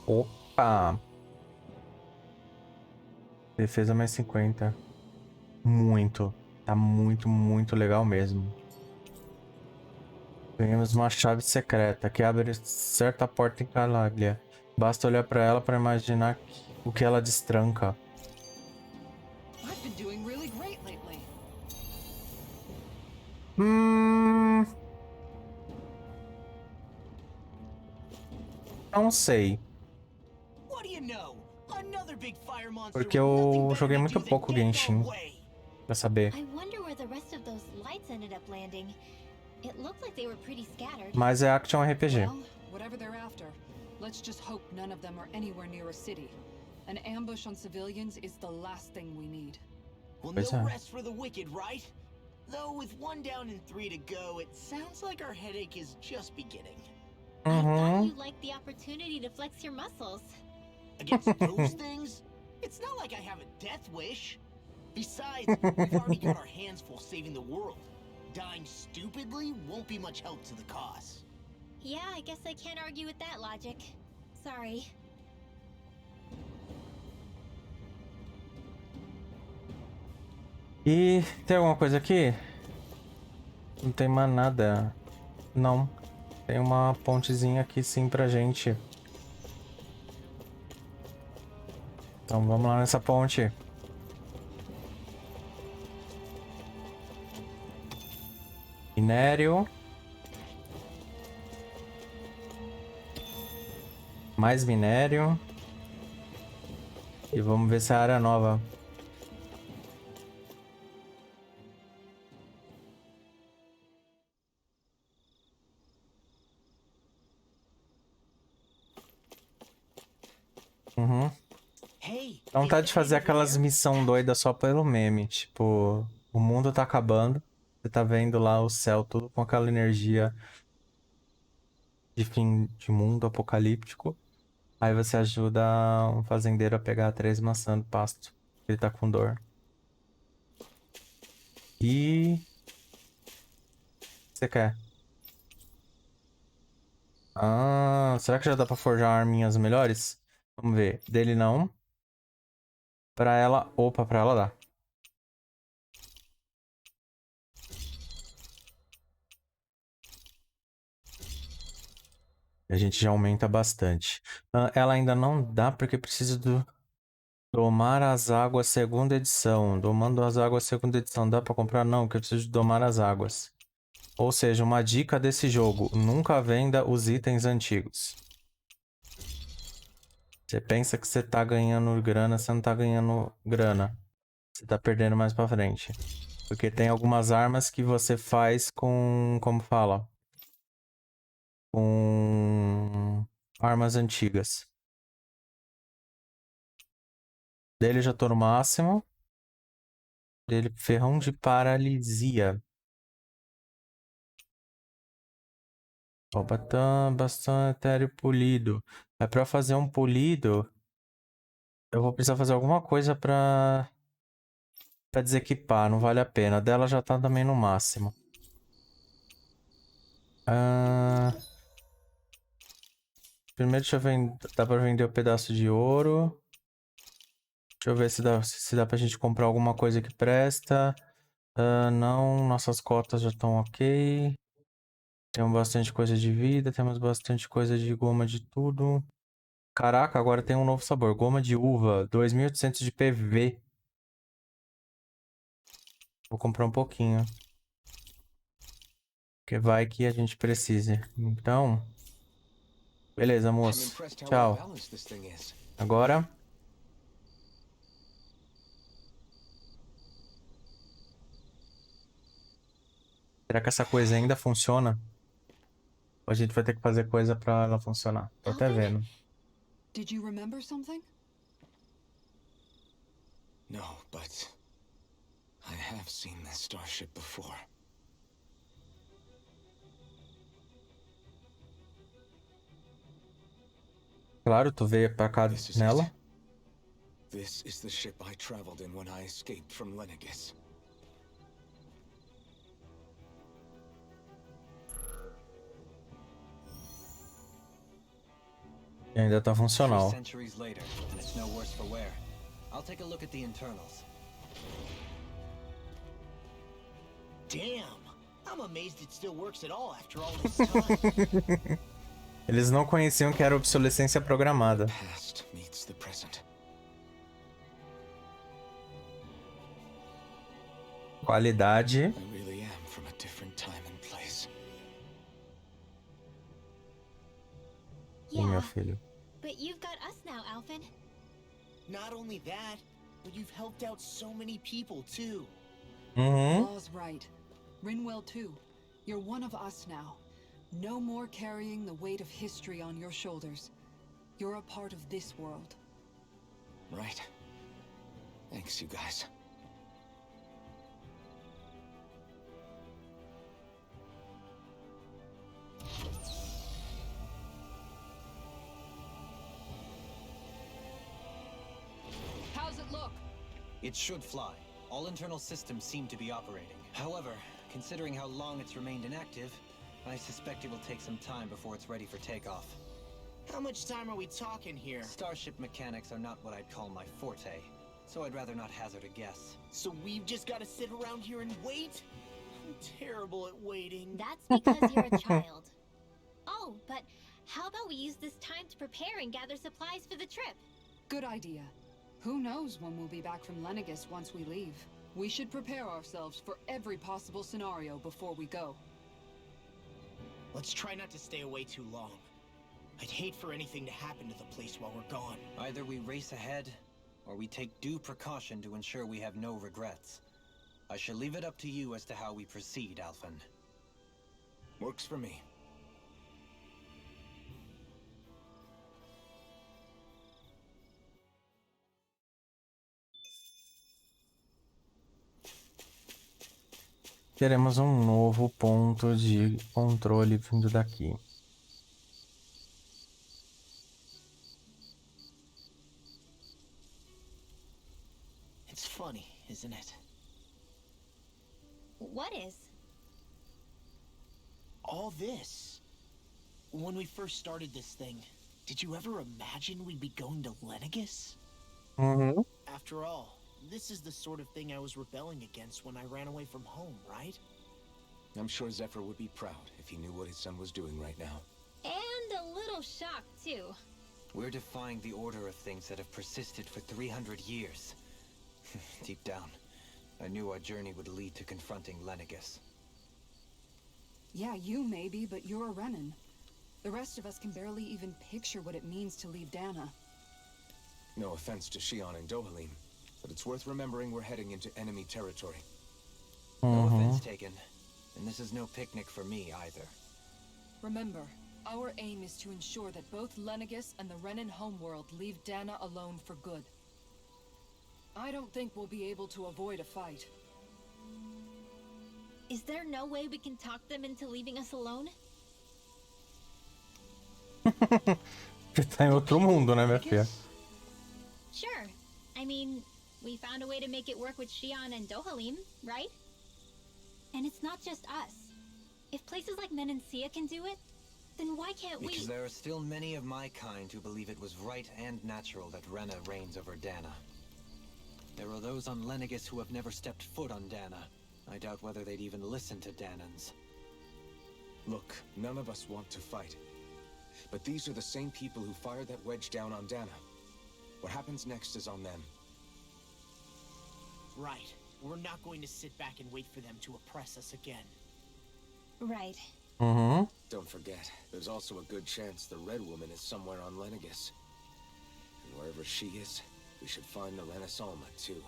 Opa! Defesa mais 50. Muito. Tá muito, muito legal mesmo. Ganhamos uma chave secreta que abre certa porta em Calaglia. Basta olhar pra ela pra imaginar o que ela destranca. I've been doing really great lately. Não sei. What do you know? Another big fire monster. Porque with nothing eu better joguei to muito do than pouco get in our Genshin. way. Pra saber. I wonder where the rest of those lights ended up landing. It looked like they were pretty scattered. Mas é Action RPG. Well, whatever they're after, let's just hope none of them are anywhere near a city. An ambush on civilians is the last thing we need. Well, Pois no é. rest for the wicked, right? Though with 1 down and 3 to go, it sounds like our headache is just beginning. I thought you liked the opportunity to flex your muscles. Against those things, it's not like I have a death wish. Besides, we've already got our hands full saving the world. Dying stupidly won't be much help to the cause. Yeah, I guess I can't argue with that logic. Sorry. E tem alguma coisa aqui? Não tem mais nada. Não. Tem uma pontezinha aqui sim pra gente. Então vamos lá nessa ponte. Minério. Mais minério. E vamos ver se é a área nova. Uhum. Hey, Dá vontade de is fazer Dane over aquelas there? missão doida só pelo meme. Tipo, o mundo tá acabando. Você tá vendo lá o céu tudo com aquela energia de fim de mundo apocalíptico. Aí você ajuda um fazendeiro a pegar 3 maçãs do pasto. Ele tá com dor. E... o que você quer? Ah, será que já dá pra forjar arminhas melhores? Vamos ver. Dele não. Pra ela... Opa, pra ela dá. A gente já aumenta bastante. Ah, ela ainda não dá porque precisa do... Domar as Águas, segunda edição. Domando as Águas, segunda edição. Dá pra comprar? Não, porque eu preciso de domar as águas. Ou seja, uma dica desse jogo. Nunca venda os itens antigos. Você pensa que você tá ganhando grana, você não tá ganhando grana. Você tá perdendo mais pra frente. Porque tem algumas armas que você faz com... Como fala? Com... armas antigas. Dele já tô no máximo. Dele ferrão de paralisia. Ó, bastante etéreo polido. É pra fazer um polido, eu vou precisar fazer alguma coisa pra desequipar. Não vale a pena. A dela já tá também no máximo. Ah, primeiro deixa eu ver. Dá pra vender o pedaço de ouro. Deixa eu ver se dá pra gente comprar alguma coisa que presta. Ah, não, nossas cotas já estão ok. Temos bastante coisa de vida. Temos bastante coisa de goma de tudo. Caraca, agora tem um novo sabor. Goma de uva. 2.800 de PV. Vou comprar um pouquinho. Porque vai que a gente precise. Então, beleza, I'm moço. impressed how well Tchau. balanced this thing is. Agora, será que essa coisa ainda funciona? Ou a gente vai ter que fazer coisa pra ela funcionar? Tô até Alphen, vendo. did you remember something? No, but I have seen this starship before. Claro, tu veio pra cá This is nela. it. This is the ship I traveled in when I escaped from Lenegis. E ainda tá 3 funcional. centuries later, and it's no worse for wear. I'll take a look at the internals. Damn! I'm amazed it still works at all after all this time. Eles não conheciam que era obsolescência programada. Past meets the present. Qualidade. I really am from a different time and place. Ih, meu Yeah, filho. but you've got us now, Alphen. Not only that, but you've helped out so many people too. Uhum. Law's right. Rinwell too. You're one of us now. No more carrying the weight of history on your shoulders. You're a part of this world. Right. Thanks, you guys. How's it look? It should fly. All internal systems seem to be operating. However, considering how long it's remained inactive, I suspect it will take some time before it's ready for takeoff. How much time are we talking here? Starship mechanics are not what I'd call my forte, so I'd rather not hazard a guess. So we've just got to sit around here and wait? I'm terrible at waiting. That's because you're a child. Oh, but how about we use this time to prepare and gather supplies for the trip? Good idea. Who knows when we'll be back from Lenegis once we leave? We should prepare ourselves for every possible scenario before we go. Let's try not to stay away too long. I'd hate for anything to happen to the place while we're gone. Either we race ahead, or we take due precaution to ensure we have no regrets. I shall leave it up to you as to how we proceed, Alphen. Works for me. teremos um novo ponto de controle vindo daqui. It's funny, isn't it? What is? All this. When we first started this thing, did you ever imagine we'd be going to Lenegis? Uhum. After all, this is the sort of thing I was rebelling against when I ran away from home, right? I'm sure Zephyr would be proud if he knew what his son was doing right now. And a little shocked, too. We're defying the order of things that have persisted for 300 years. Deep down, I knew our journey would lead to confronting Lenegis. Yeah, you maybe, but you're a Renan. The rest of us can barely even picture what it means to leave Dahna. No offense to Shion and Dohalim, but it's worth remembering we're heading into enemy territory. No offense taken, and this is no picnic for me either. Remember, our aim is to ensure that both Lenegis and the Renan homeworld leave Dahna alone for good. I don't think we'll be able to avoid a fight. Is there no way we can talk them into leaving us alone? Você tá em outro mundo, né, minha filha? Sure. I mean, we found a way to make it work with Shion and Dohalim, right? And it's not just us. If places like Menancia can do it, then why can't we? Because there are still many of my kind who believe it was right and natural that Rena reigns over Dahna. There are those on Lenegis who have never stepped foot on Dahna. I doubt whether they'd even listen to Dahnans. Look, none of us want to fight. But these are the same people who fired that wedge down on Dahna. What happens next is on them. Right. We're not going to sit back and wait for them to oppress us again. Right. Uhum. Don't forget, there's also a good chance the Red Woman is somewhere on Lenegis. And wherever she is, we should find the Renaissance too.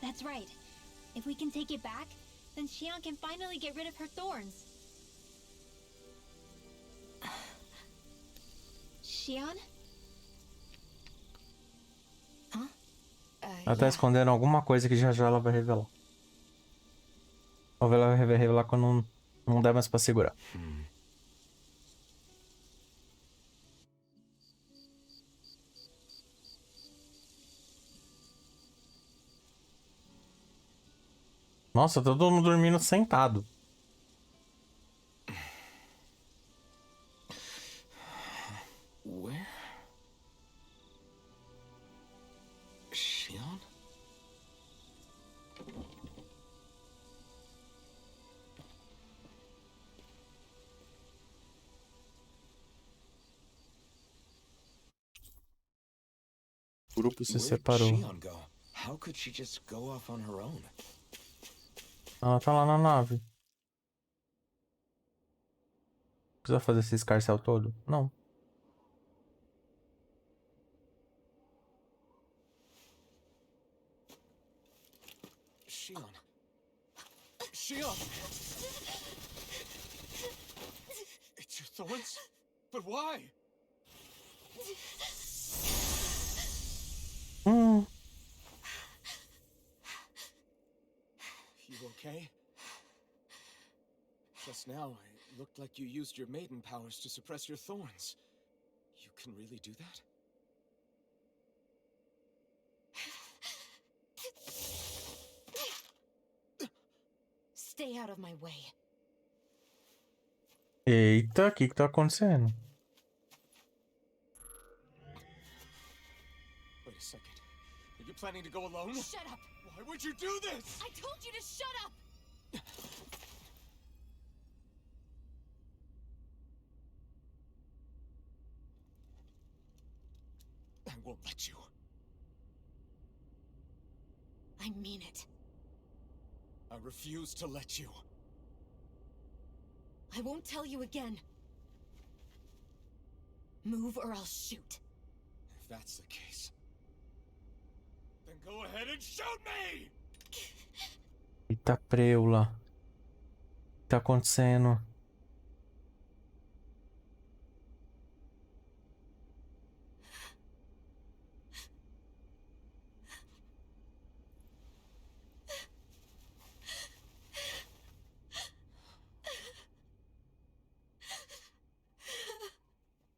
That's right. If we can take it back, then Shion can finally get rid of her thorns. Shion? Ela tá escondendo alguma coisa que já já ela vai revelar. Ou ela vai revelar quando não der mais pra segurar. Nossa, tá todo mundo dormindo sentado. Where? Shion? O grupo se Where did separou. Shion go? How could she just go off on her own? Ela tá lá na nave. Precisa fazer esse escarcel todo? Não. Shion. Shion! It's your thorns? But why? You okay? Just now, it looked like you used your maiden powers to suppress your thorns. You can really do that? Stay out of my way. Eita, o que tá acontecendo? Wait a second. Are you planning to go alone? Shut up! Why would you do this? I told you to shut up! I won't let you. I mean it. I refuse to let you. I won't tell you again. Move or I'll shoot. If that's the case, then go ahead and shoot me! Eita preula. O que tá acontecendo?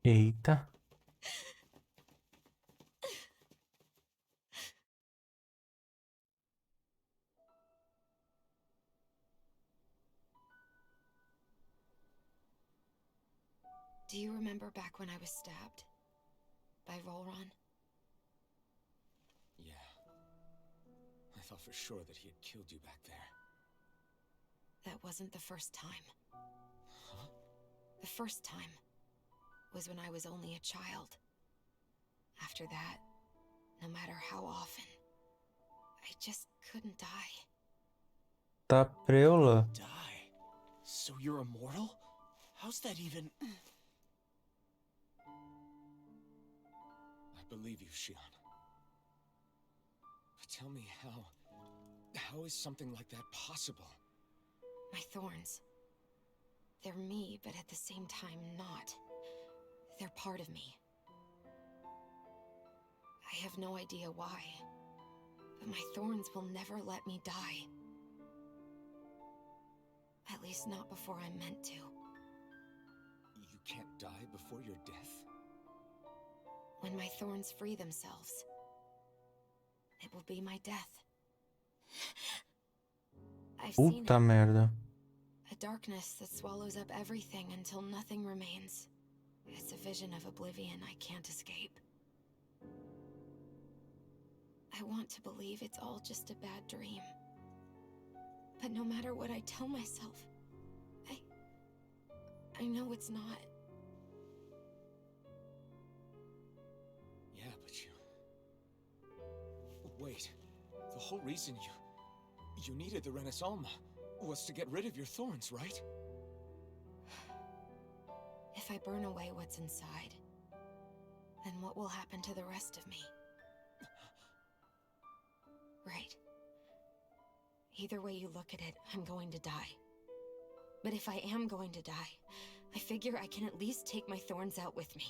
Eita. Do you remember back when I was stabbed? By Rolron? Yeah. I thought for sure that he had killed you back there. That wasn't the first time. Huh? The first time was when I was only a child. After that, no matter how often, I just couldn't die. Tá preula. Die? So you're immortal? How's that even... I believe you, Shion. But tell me how is something like that possible? My thorns. They're me, but at the same time not. They're part of me. I have no idea why, but my thorns will never let me die. At least not before I'm meant to. You can't die before your death? When my thorns free themselves, it will be my death. I've seen Puta it. merda. A darkness that swallows up everything until nothing remains. It's a vision of oblivion I can't escape. I want to believe it's all just a bad dream. But no matter what I tell myself, I know it's not. Yeah, but you... Wait. The whole reason you needed the Renaissance was to get rid of your thorns, right? If I burn away what's inside, then what will happen to the rest of me? Right. Either way you look at it, I'm going to die. But if I am going to die, I figure I can at least take my thorns out with me.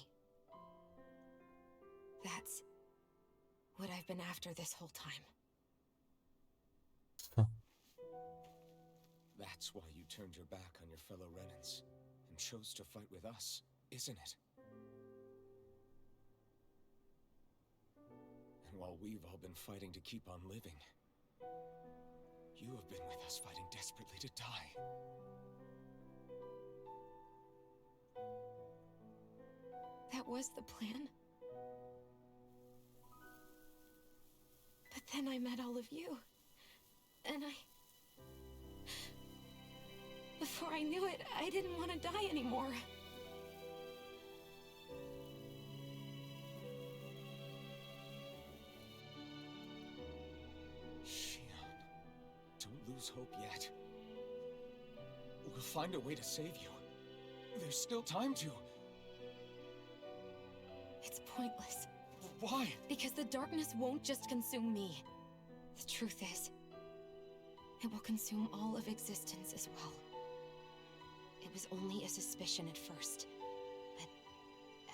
That's what I've been after this whole time. Huh. That's why you turned your back on your fellow Renans and chose to fight with us, isn't it? And while we've all been fighting to keep on living, you have been with us fighting desperately to die. That was the plan. But then I met all of you. And before I knew it, I didn't want to die anymore. Shion, don't lose hope yet. We'll find a way to save you. There's still time to. It's pointless. Why? Because the darkness won't just consume me. The truth is, it will consume all of existence as well. It was only a suspicion at first, but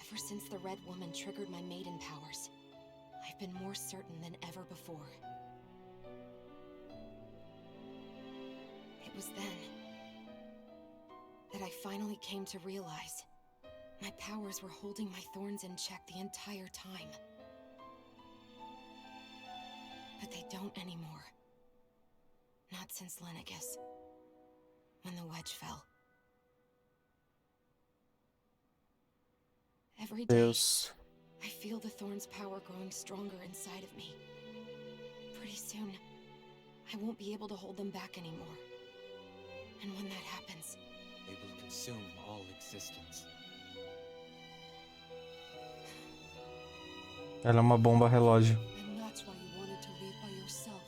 ever since the Red Woman triggered my maiden powers, I've been more certain than ever before. It was then that I finally came to realize my powers were holding my thorns in check the entire time. But they don't anymore. Not since Lenegis, when the wedge fell. Every day, Deus. I feel the thorn's power growing stronger inside of me. Pretty soon, I won't be able to hold them back anymore. And when that happens, They will consume all existence. Ela é uma bomba relógio. And that's why you wanted to leave by yourself.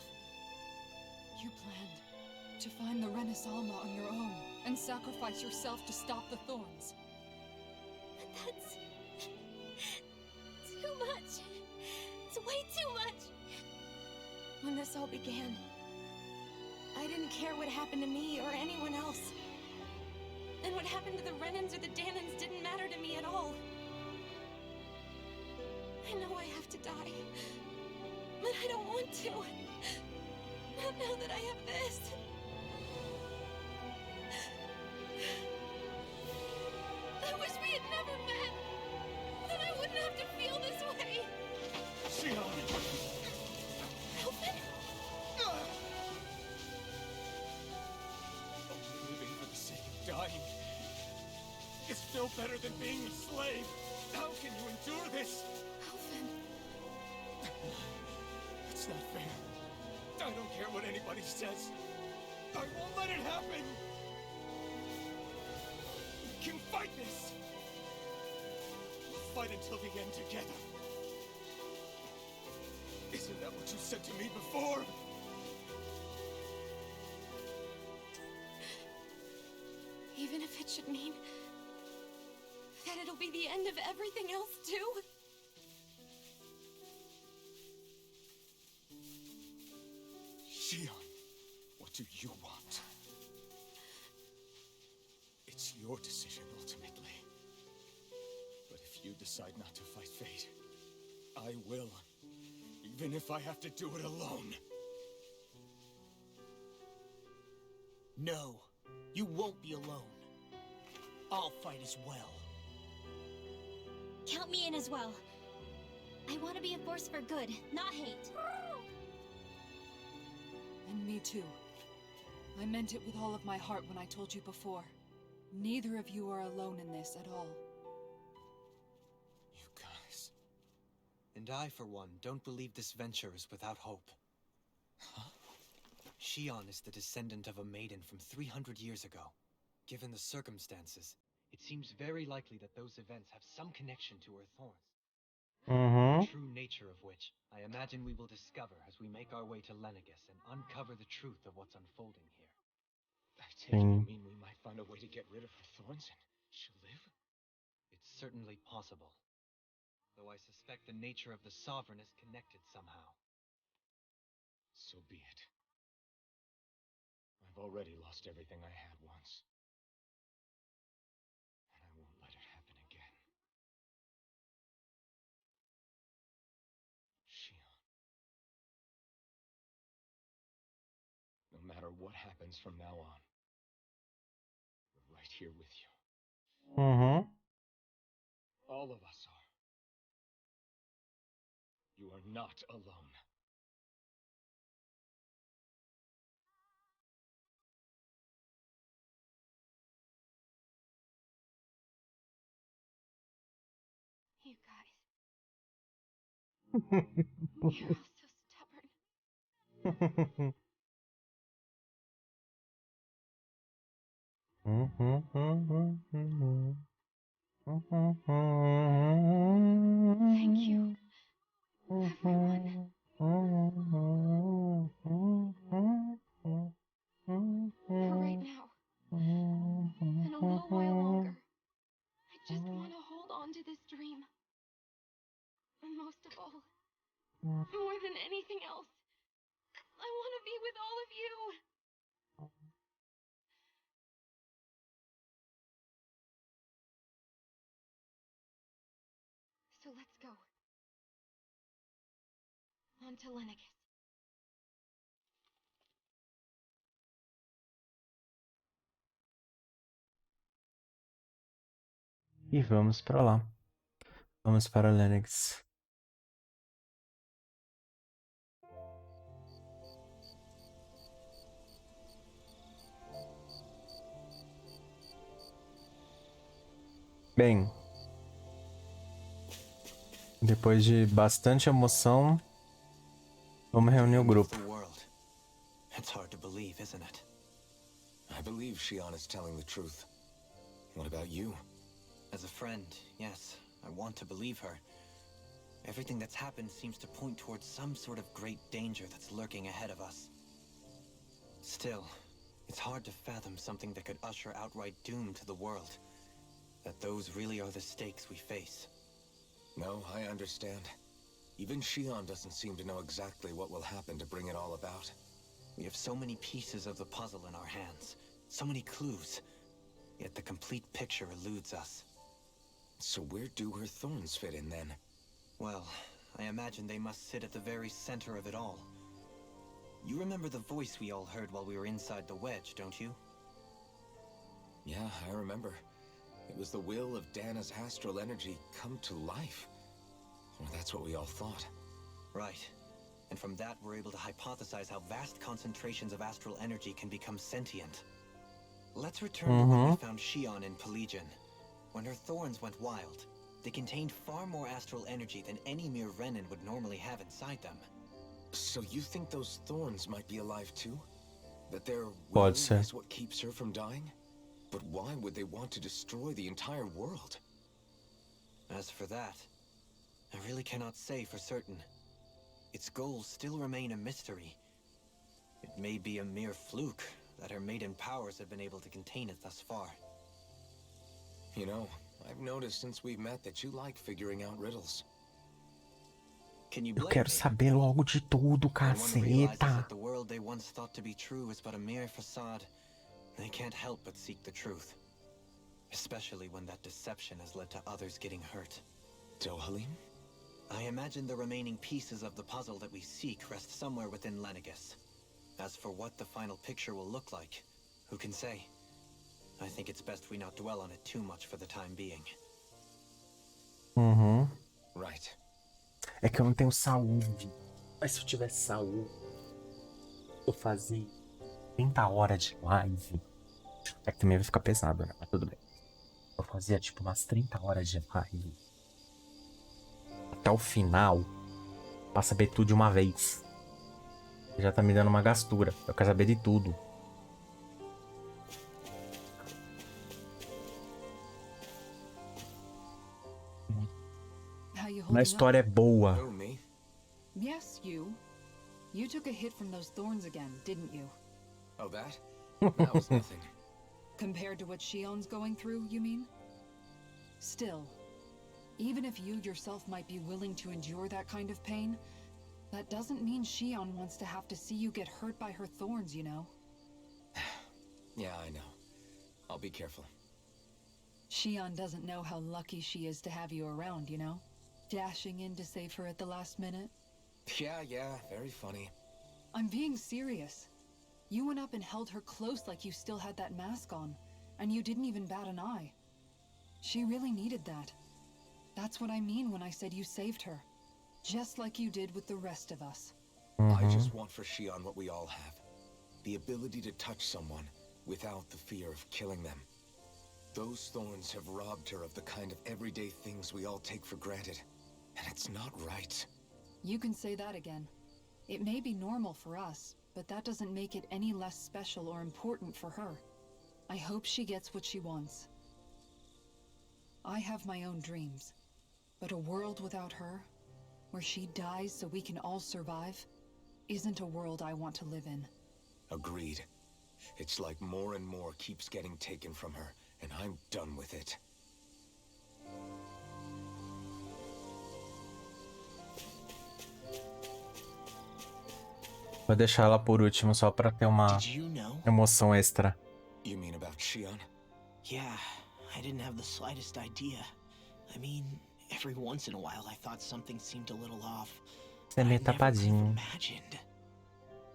You planned to find the Renaissance on your own and sacrifice yourself to stop the thorns. But that's too much. It's way too much. when this all began, I didn't care what happened to me or anyone else. And what happened to the Renans or the Dahnans didn't matter to me at all. I know I have to die, but I don't want to. Not now that I have this. I wish we had never met. dying. It's still better than being a slave. How can you endure this? Alphen. It's not fair. I don't care what anybody says. I won't let it happen. We can fight this. We'll fight until the end together. Isn't that what you said to me before? Even if it should mean that it'll be the end of everything else too? Shion, what do you want? It's your decision ultimately. But if you decide not to fight fate, I will. Even if I have to do it alone. No, you won't be alone. I'll fight as well. Count me in as well. I want to be a force for good, not hate. And me too. I meant it with all of my heart when I told you before. Neither of you are alone in this at all. You guys... And I, for one, don't believe this venture is without hope. Huh? Shion is the descendant of a maiden from 300 years ago. Given the circumstances, it seems very likely that those events have some connection to her thorns. The true nature of which, I imagine we will discover as we make our way to Lenegis and uncover the truth of what's unfolding here. I take it you mean we might find a way to get rid of her thorns and she'll live? It's certainly possible. Though I suspect the nature of the Sovereign is connected somehow. So be it. I've already lost everything I had once. And I won't let it happen again. Shion. No matter what happens from now on, we're right here with you. All of us are. You are not alone. You guys. You're all so stubborn. Thank you, everyone. For right now, and a little while longer, I just want to hold on to this dream. And most of all, more than anything else, I want to be with all of you. So let's go. On to Lenegis. E vamos para lá. Vamos para Lenegis. Bem, depois de bastante emoção, vamos reunir o grupo. It's hard to believe, isn't it? I believe Shion is telling the truth. What about you? As a friend, yes, I want to believe her. Everything that's happened seems to point towards some sort of great danger that's lurking ahead of us. Still, it's hard to fathom something that could usher outright doom to the world. That those really are the stakes we face. No, I understand. Even Shion doesn't seem to know exactly what will happen to bring it all about. We have so many pieces of the puzzle in our hands, so many clues, yet the complete picture eludes us. So where do her thorns fit in then? Well, I imagine they must sit at the very center of it all. You remember the voice we all heard while we were inside the wedge, don't you? Yeah, I remember. It was the will of Dahna's astral energy come to life. Or that's what we all thought. Right. And from that, we're able to hypothesize how vast concentrations of astral energy can become sentient. Let's return to when we found Shion in Pelagian. When her thorns went wild, they contained far more astral energy than any mere Renin would normally have inside them. So you think those thorns might be alive too? That their Pode will ser. is what keeps her from dying? But why would they want to destroy the entire world? As for that, I really cannot say for certain. Its goals still remain a mystery. It may be a mere fluke that her maiden powers have been able to contain it thus far. You know, I've noticed since we've met that you like figuring out riddles. Can you Eu blame quero me? saber logo de tudo, When one realizes caceta. that the world they once thought to be true is but a mere facade, they can't help but seek the truth. Especially when that deception has led to others getting hurt. Dohalim? I imagine the remaining pieces of the puzzle that we seek rest somewhere within Lenegis. As for what the final picture will look like, who can say? I think it's best we not dwell on it too much for the time being. Uhum. Right. É que eu não tenho saúde. Mas se eu tivesse saúde, eu fazia 30 horas de live. É que também vai ficar pesado, né? Mas tudo bem. Eu fazia tipo umas 30 horas de live. Até o final. Pra saber tudo de uma vez. Já tá me dando uma gastura. Eu quero saber de tudo. How you A holding up? história é boa. Oh, me? Yes, you. You took a hit from those thorns again, didn't you? Oh, that? That was nothing. Compared to what Shion's going through, you mean? Still, even if you yourself might be willing to endure that kind of pain, that doesn't mean Shion wants to have to see you get hurt by her thorns, you know? Yeah, I know. I'll be careful. Shion doesn't know how lucky she is to have you around, you know? Dashing in to save her at the last minute. Yeah, very funny. I'm being serious. You went up and held her close like you still had that mask on, and you didn't even bat an eye. She really needed that. That's what I mean when I said you saved her. Just like you did with the rest of us. I just want for Shion what we all have. The ability to touch someone without the fear of killing them. Those thorns have robbed her of the kind of everyday things we all take for granted. And it's not right. You can say that again. It may be normal for us, but that doesn't make it any less special or important for her. I hope she gets what she wants. I have my own dreams, but a world without her, where she dies so we can all survive, isn't a world I want to live in. Agreed. It's like more and more keeps getting taken from her, and I'm done with it. Vou deixar ela por último só pra ter uma Did you know? emoção extra. You mean about Shion? Yeah, I didn't have the slightest idea. I mean, every once in a while I thought something seemed a little off. Você é but I meio never could have tapadinho. imagined.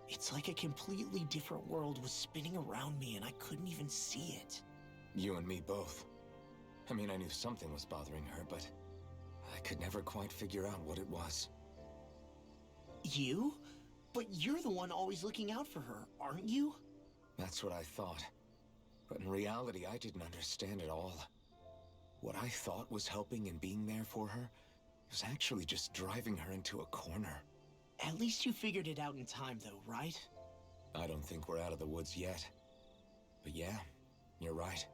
It's like a completely different world was spinning around me and I couldn't even see it. You and me both. I mean, I knew something was bothering her, but I could never quite figure out what it was. You? But you're the one always looking out for her, aren't you? That's what I thought. But in reality, I didn't understand it all. What I thought was helping and being there for her was actually just driving her into a corner. At least you figured it out in time though, right? I don't think we're out of the woods yet. But yeah, you're right.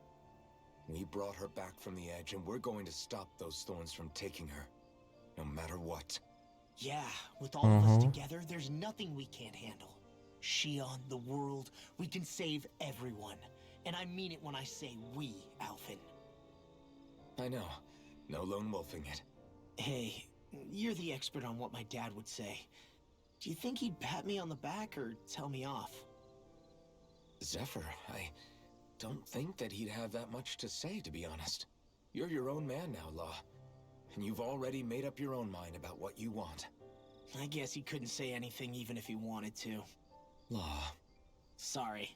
We brought her back from the edge, and we're going to stop those thorns from taking her, no matter what. Yeah, with all of us together, there's nothing we can't handle. Shion, the world, we can save everyone. And I mean it when I say we, Alphen. I know. No lone wolfing it. Hey, you're the expert on what my dad would say. Do you think he'd pat me on the back or tell me off? Zephyr, I don't think that he'd have that much to say, to be honest. You're your own man now, Law. And you've already made up your own mind about what you want. I guess he couldn't say anything even if he wanted to. Law. Sorry.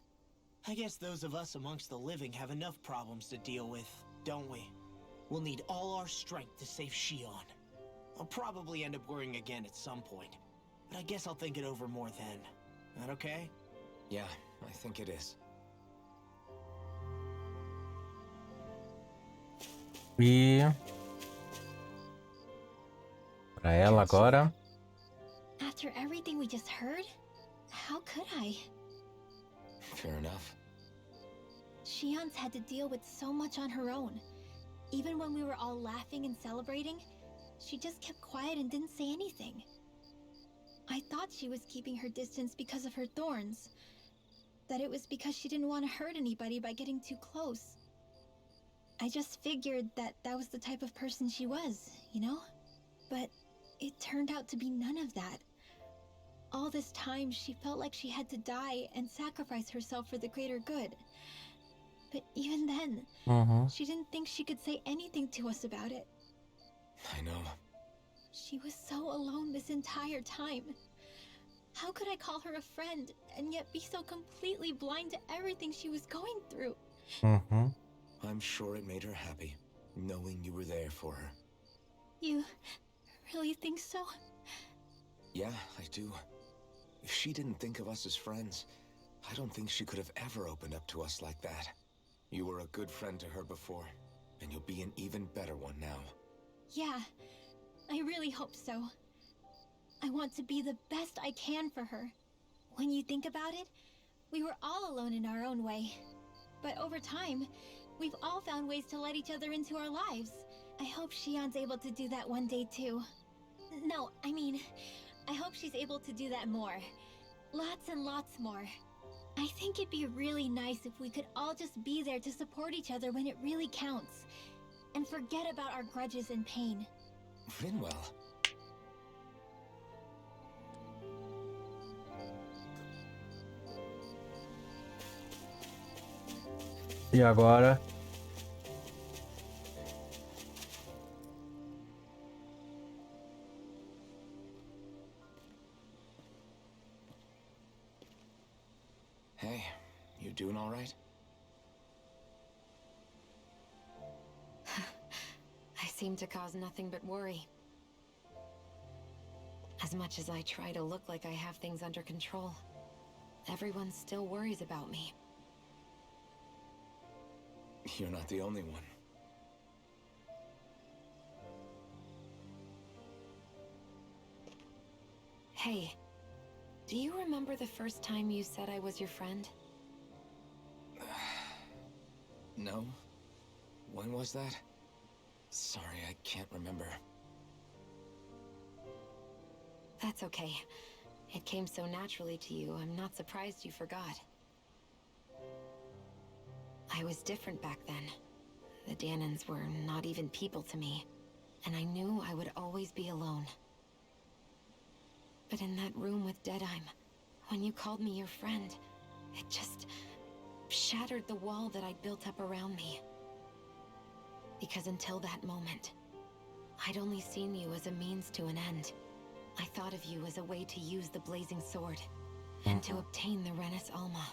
I guess those of us amongst the living have enough problems to deal with, don't we? We'll need all our strength to save Shion. I'll probably end up worrying again at some point, but I guess I'll think it over more then. That okay? Yeah, I think it is. E pra ela agora. After everything we just heard, how could I? Fair enough. Shion's had to deal with so much on her own. Even when we were all laughing and celebrating, she just kept quiet and didn't say anything. I thought she was keeping her distance because of her thorns. That it was because she didn't want to hurt anybody by getting too close. I just figured that that was the type of person she was, you know? But it turned out to be none of that. All this time, she felt like she had to die and sacrifice herself for the greater good. But even then, she didn't think she could say anything to us about it. I know. She was so alone this entire time. How could I call her a friend and yet be so completely blind to everything she was going through? I'm sure it made her happy, knowing you were there for her. You really think so? Yeah, I do. If she didn't think of us as friends, I don't think she could have ever opened up to us like that. You were a good friend to her before, and you'll be an even better one now. Yeah, I really hope so. I want to be the best I can for her. When you think about it, we were all alone in our own way. But over time, we've all found ways to let each other into our lives. I hope Shion's able to do that one day too. No, I mean, I hope she's able to do that more. Lots and lots more. I think it'd be really nice if we could all just be there to support each other when it really counts. And forget about our grudges and pain. Rinwell. E agora? Hey, you doing all right? I seem to cause nothing but worry. As much as I try to look like I have things under control, everyone still worries about me. You're not the only one. Hey, do you remember the first time you said I was your friend? No? When was that? Sorry, I can't remember. That's okay. It came so naturally to you, I'm not surprised you forgot. I was different back then. The Dahnans were not even people to me, and I knew I would always be alone. But in that room with Deadheim, when you called me your friend, it just shattered the wall that I'd built up around me. Because until that moment, I'd only seen you as a means to an end. I thought of you as a way to use the blazing sword, and to obtain the Renis Alma.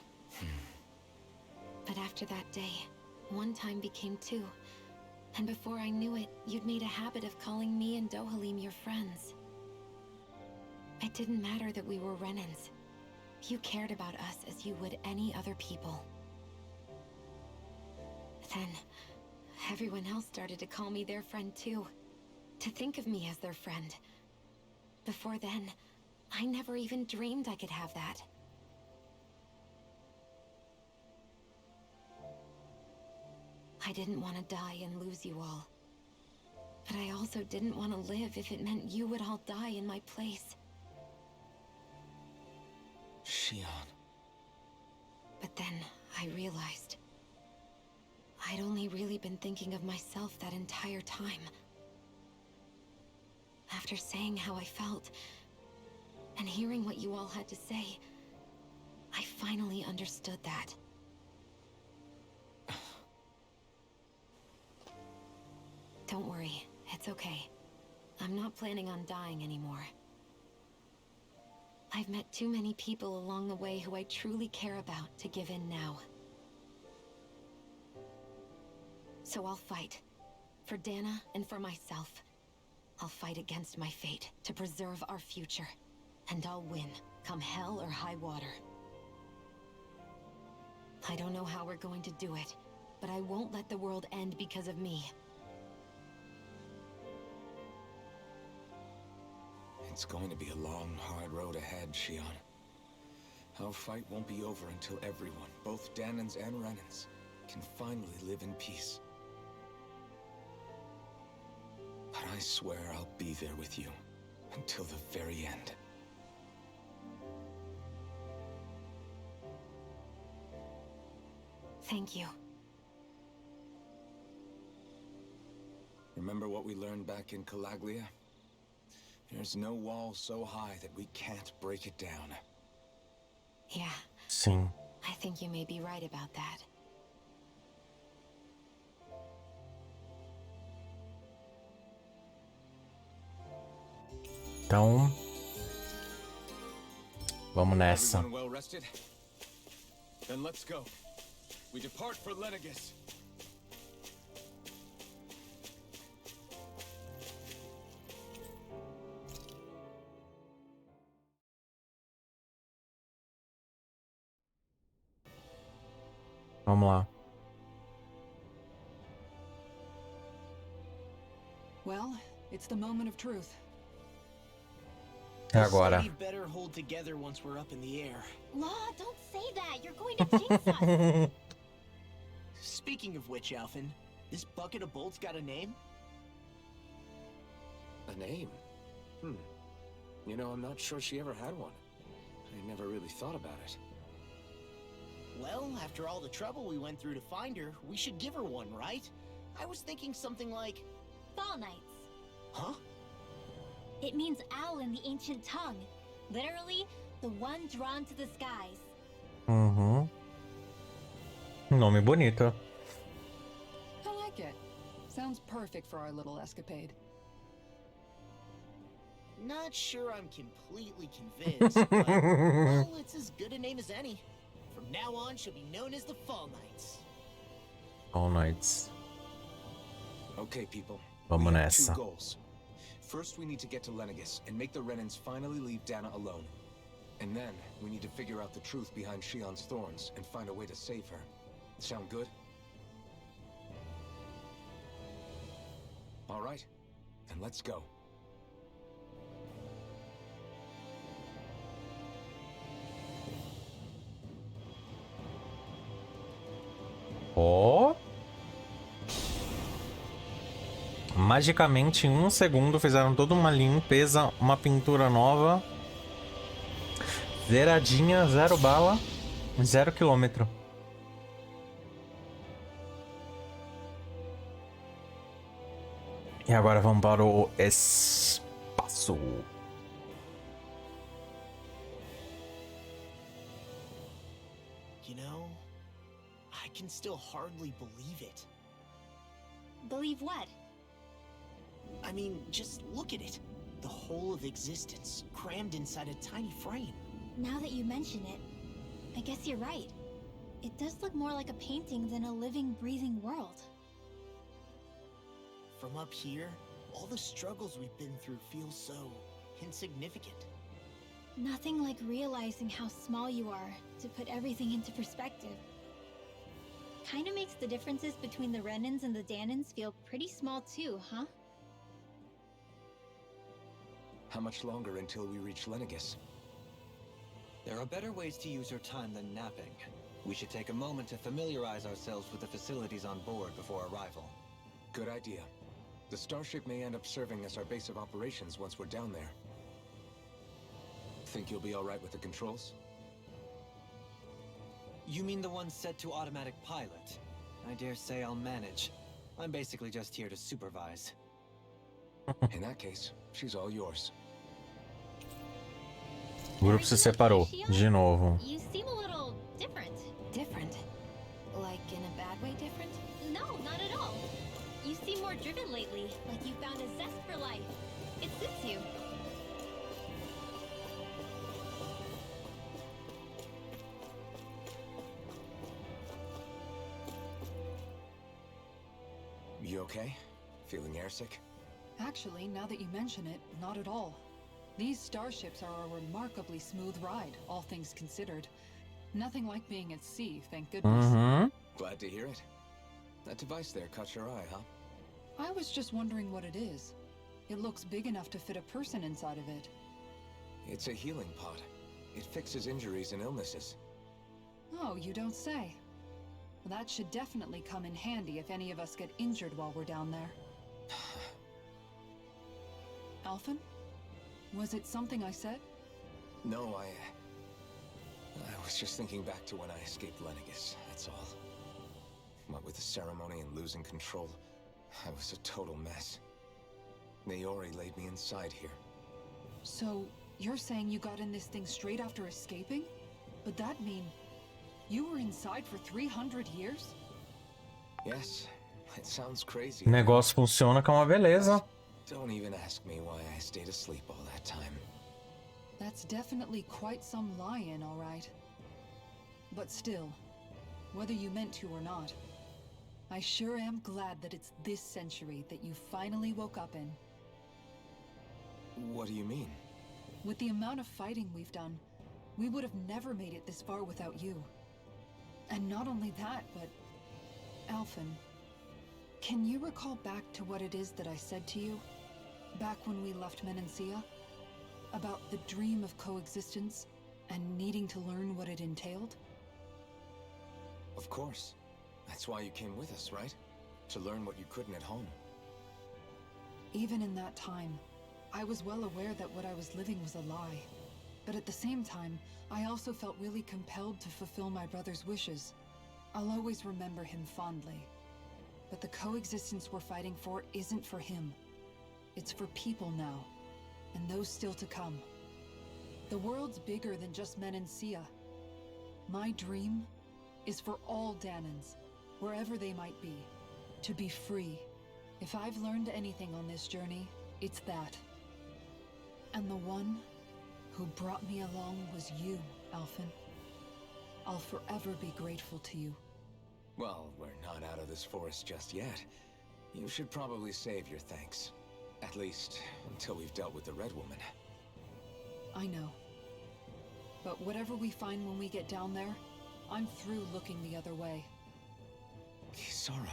But after that day, one time became two, and before I knew it, you'd made a habit of calling me and Dohalim your friends. It didn't matter that we were Renins. You cared about us as you would any other people. Then, everyone else started to call me their friend too. To think of me as their friend. Before then, I never even dreamed I could have that. I didn't want to die and lose you all. But I also didn't want to live if it meant you would all die in my place. Shion. But then I realized I'd only really been thinking of myself that entire time. After saying how I felt, and hearing what you all had to say, I finally understood that. Don't worry, it's okay. I'm not planning on dying anymore. I've met too many people along the way who I truly care about to give in now. So I'll fight. For Dahna and for myself. I'll fight against my fate to preserve our future. And I'll win, come hell or high water. I don't know how we're going to do it, but I won't let the world end because of me. It's going to be a long, hard road ahead, Shion. Our fight won't be over until everyone, both Dahnans and Renans, can finally live in peace. But I swear I'll be there with you until the very end. Thank you. Remember what we learned back in Calaglia? There's no wall so high that we can't break it down. Yeah, Sim. I think you may be right about that. Então, vamos nessa. Everyone well rested? Then let's go. We depart for Lenegis. Vamos lá. Well, it's the moment of truth. É agora. We better hold together once we're up in the air. Law, don't say that. You're going to jinx us. Speaking of which, Alphen, this bucket of bolts got a name? A name? You know, I'm not sure she ever had one. I never really thought about it. Well, after all the trouble we went through to find her, we should give her one, right? I was thinking something like... Fall Knights. Huh? It means owl in the ancient tongue. Literally, the one drawn to the skies. Uhum. Nome bonito. I like it. Sounds perfect for our little escapade. Not sure I'm completely convinced, but, well, it's as good a name as any. From now on, she'll be known as the Fall Knights. All Nights. Okay, people. Vamos we have nessa. 2 goals. First, we need to get to Lenegis and make the Renans finally leave Dahna alone. And then, we need to figure out the truth behind Shion's thorns and find a way to save her. Sound good? All right, then let's go. Ó. Magicamente, em 1 segundo, fizeram toda uma limpeza, uma pintura nova. Zeradinha, 0 bala, 0 quilômetro. E agora vamos para o espaço. You know, I can still hardly believe it. Believe what? I mean, just look at it. The whole of existence, crammed inside a tiny frame. Now that you mention it, I guess you're right. It does look more like a painting than a living, breathing world. From up here, all the struggles we've been through feel so insignificant. Nothing like realizing how small you are to put everything into perspective. Kinda makes the differences between the Renans and the Dahnans feel pretty small too, huh? How much longer until we reach Lenegis? There are better ways to use your time than napping. We should take a moment to familiarize ourselves with the facilities on board before arrival. Good idea. The starship may end up serving as our base of operations once we're down there. Think you'll be all right with the controls? You mean the one set to automatic pilot? I dare say I'll manage. I'm basically just here to supervise. In that case, she's all yours. O grupo se separou de novo. You seem a little different. Different? Like in a bad way different? No, not at all. You seem more driven lately, like you found a zest for life. It suits you. You okay? Feeling airsick? Actually, now that you mention it, not at all. These starships are a remarkably smooth ride, all things considered. Nothing like being at sea, thank goodness. Uhum. Glad to hear it. That device there caught your eye, huh? I was just wondering what it is. It looks big enough to fit a person inside of it. It's a healing pod. It fixes injuries and illnesses. Oh, you don't say. Well, that should definitely come in handy if any of us get injured while we're down there. Alphen? Was it something I said? No, I was just thinking back to when I escaped Lenegis, that's all. What with the ceremony and losing control, I was a total mess. Naori laid me inside here. So, you're saying you got in this thing straight after escaping? But that mean you were inside for 300 years? Yes, it sounds crazy. O negócio funciona, que é uma beleza. Don't even ask me why I stayed asleep all that time. That's definitely quite some lie-in, all right. But still, whether you meant to or not, I sure am glad that it's this century that you finally woke up in. What do you mean? With the amount of fighting we've done, we would have never made it this far without you. And not only that, but... Alphen, can you recall back to what it is that I said to you? Back when we left Menancia? About the dream of coexistence, and needing to learn what it entailed? Of course. That's why you came with us, right? To learn what you couldn't at home. Even in that time, I was well aware that what I was living was a lie. But at the same time, I also felt really compelled to fulfill my brother's wishes. I'll always remember him fondly. But the coexistence we're fighting for isn't for him. It's for people now, and those still to come. The world's bigger than just Menancia. My dream is for all Dahnans, wherever they might be, to be free. If I've learned anything on this journey, it's that. And the one who brought me along was you, Alphen. I'll forever be grateful to you. Well, we're not out of this forest just yet. You should probably save your thanks. At least, until we've dealt with the Red Woman. I know. But whatever we find when we get down there, I'm through looking the other way. Kisara.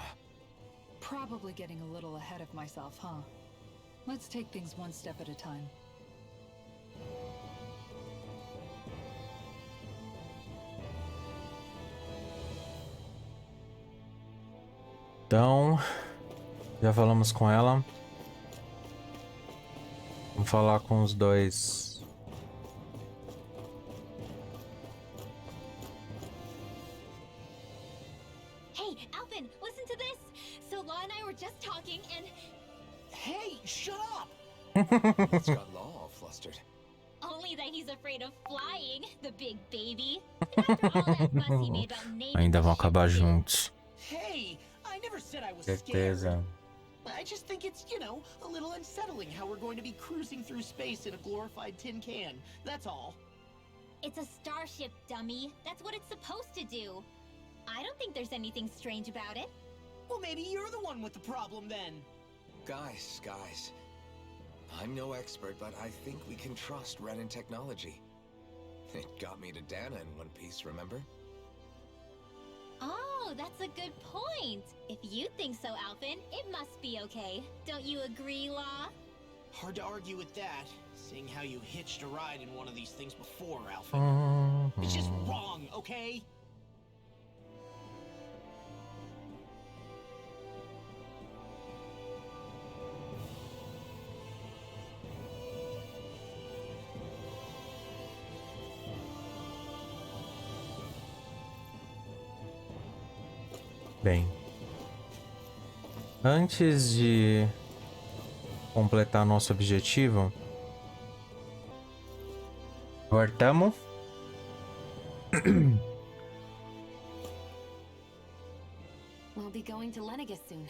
Probably getting a little ahead of myself, huh? Let's take things one step at a time. Então, já falamos com ela. Vamos falar com os dois. Hey, Alphen, listen to this! So Law and I were just talking and... Hey, shut up! It's got Law all flustered. Only that he's afraid of flying, the big baby. And after all that fuss he made about naming Ainda vão the ship acabar too. juntos. Hey, I never said I was Certeza. scared. I just think it's, you know, a little unsettling how we're going to be cruising through space in a glorified tin can. That's all. It's a starship, dummy. That's what it's supposed to do. I don't think there's anything strange about it. Well, maybe you're the one with the problem then. Guys. I'm no expert, but I think we can trust Renin technology. It got me to Dahna in one piece, remember? Oh, that's a good point. If you think so, Alphen, it must be okay. Don't you agree, Law? Hard to argue with that, seeing how you hitched a ride in one of these things before, Alphen. It's just wrong, okay? Bem, antes de completar nosso objetivo, voltamos. We'll be going to Lenegis soon.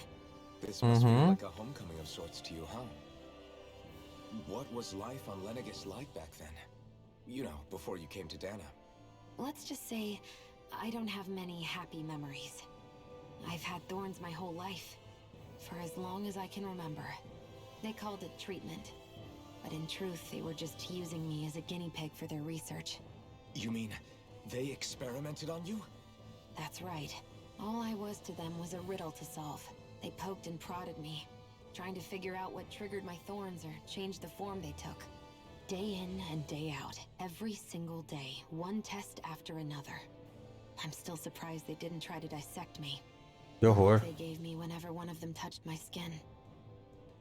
This must feel like a homecoming of sorts to you, huh? What was life on Lenegis like back then? You know, before you came to Dahna. Let's just say, I don't have many happy memories. I've had thorns my whole life, for as long as I can remember. They called it treatment, but in truth, they were just using me as a guinea pig for their research. You mean, they experimented on you? That's right. All I was to them was a riddle to solve. They poked and prodded me, trying to figure out what triggered my thorns or changed the form they took. Day in and day out, every single day, one test after another. I'm still surprised they didn't try to dissect me. Que horror. They gave me whenever one of them touched my skin.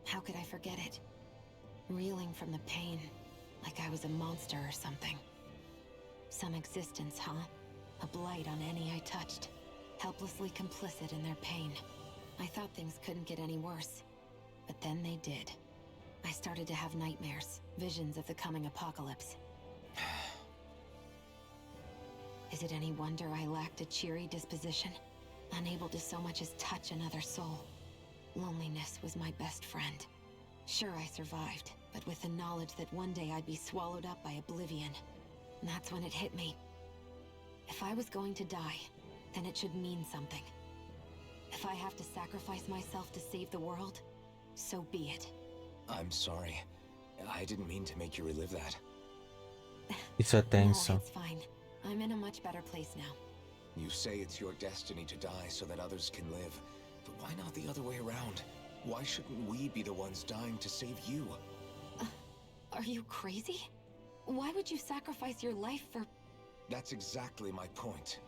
How could I forget it? Reeling from the pain, like I was a monster or something. Some existence, huh? A blight on any I touched. Helplessly complicit in their pain. I thought things couldn't get any worse. But then they did. I started to have nightmares, visions of the coming apocalypse. Is it any wonder I lacked a cheery disposition? Unable to so much as touch another soul. Loneliness was my best friend. Sure, I survived, but with the knowledge that one day I'd be swallowed up by oblivion. And that's when it hit me. If I was going to die, then it should mean something. If I have to sacrifice myself to save the world, so be it. I'm sorry. I didn't mean to make you relive that. Isso é No, tenso. it's fine. I'm in a much better place now. You say it's your destiny to die so that others can live. But why not the other way around? Why shouldn't we be the ones dying to save you? Are you crazy? Why would you sacrifice your life for... That's exactly my point.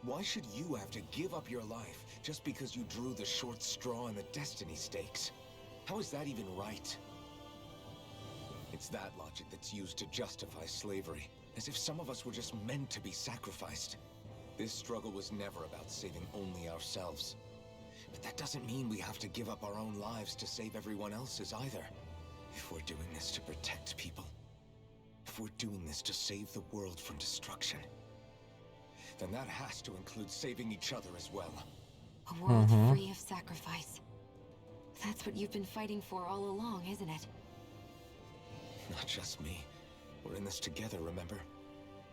Why should you have to give up your life just because you drew the short straw in the destiny stakes? How is that even right? It's that logic that's used to justify slavery, as if some of us were just meant to be sacrificed. This struggle was never about saving only ourselves. But that doesn't mean we have to give up our own lives to save everyone else's either. If we're doing this to protect people, if we're doing this to save the world from destruction, then that has to include saving each other as well. A world free of sacrifice. That's what you've been fighting for all along, isn't it? Not just me. We're in this together, remember?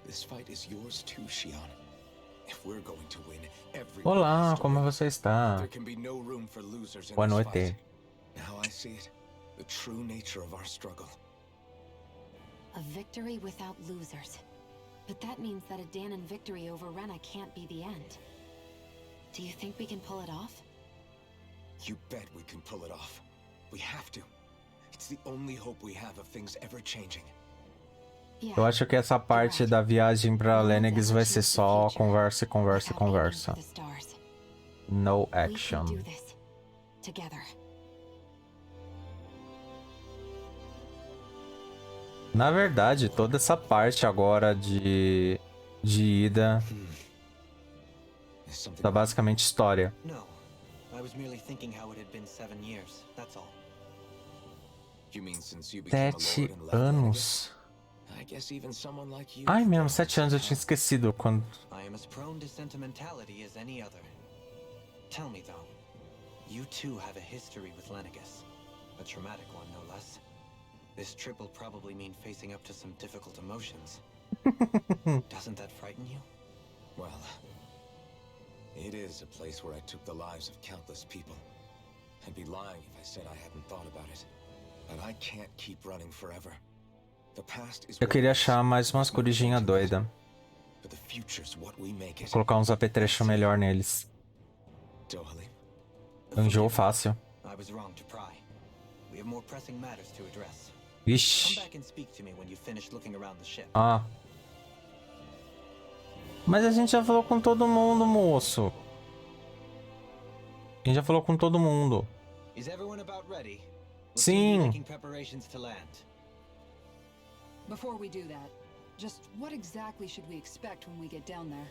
This fight is yours too, Shion. If we're going to win, everyone Olá, has to como win. você está? There can be no room for losers in Boa this noite. fight. Now I see it. The true nature of our struggle. A victory without losers. But that means that a Dahnan victory over Rena can't be the end. Do you think we can pull it off? You bet we can pull it off. We have to. It's the only hope we have of things ever changing. Eu acho que essa parte da viagem pra Lenegis vai ser só conversa, conversa, conversa. No action. Na verdade, toda essa parte agora de ida tá basicamente história. No. I was merely thinking how it had been 7 years. That's all. You mean since you became a lord 7 and left anos. Lenegis? I guess even someone like you. Ai, mesmo, 7 anos eu tinha esquecido quando. I am as prone to sentimentality as any other. Tell me though, you too have a history with Lenegis. A traumatic one, no less. This trip will probably mean facing up to some difficult emotions. Doesn't that frighten you? Well, it is a place where I took the lives of countless people. I'd be lying if I said I hadn't thought about it. But I can't keep running forever. The past is Eu queria achar mais umas corujinhas doidas. But the future's what we make it. Colocar uns apetrechos melhor neles. Eu enjoo fácil. I was wrong to pry. We have more pressing matters to address. Come Ixi. back and speak to me when you've finished looking around the ship. Ah. Mas a gente já falou com todo mundo, moço. A gente já falou com todo mundo. Is everyone about ready? Sim. Making preparations to land. Before we do that, just what exactly should we expect when we get down there?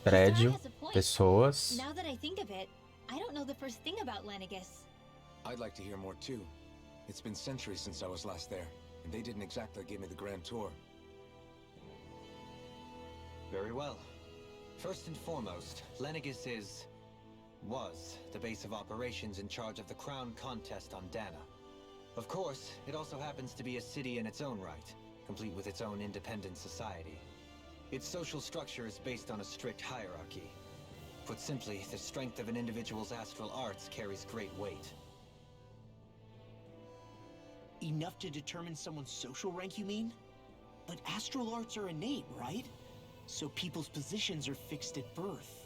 Prédio, Sarah has a point. pessoas. Now that I think of it, I don't know the first thing about Lenegis. I'd like to hear more too. It's been centuries since I was last there, and they didn't exactly give me the grand tour. Very well. First and foremost, Lenegis was the base of operations in charge of the crown contest on Dahna. Of course, it also happens to be a city in its own right, complete with its own independent society. Its social structure is based on a strict hierarchy. Put simply, the strength of an individual's astral arts carries great weight. Enough to determine someone's social rank, you mean? But astral arts are innate, right? So people's positions are fixed at birth.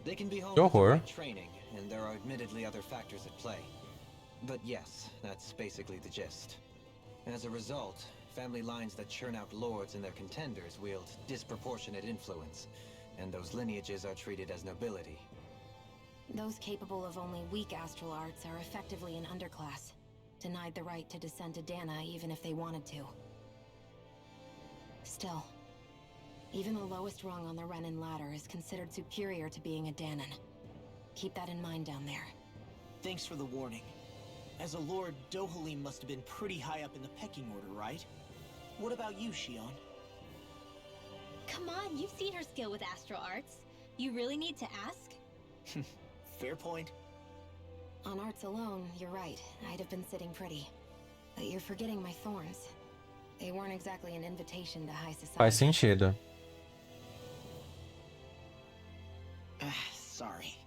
They can be honed Go with the for right it. training, and there are admittedly other factors at play. But yes, that's basically the gist. As a result, family lines that churn out lords and their contenders wield disproportionate influence, and those lineages are treated as nobility. Those capable of only weak astral arts are effectively an underclass, denied the right to descend to Dahna even if they wanted to. Still, even the lowest rung on the Renin ladder is considered superior to being a Dahnan. Keep that in mind down there. Thanks for the warning. As a lord, Dohalim must have been pretty high up in the pecking order, right? What about you, Shion? Come on, you've seen her skill with astral arts. You really need to ask? Fair point. On arts alone, you're right. I'd have been sitting pretty. But you're forgetting my thorns. They weren't exactly an invitation to high society. Faz sentido. Sorry.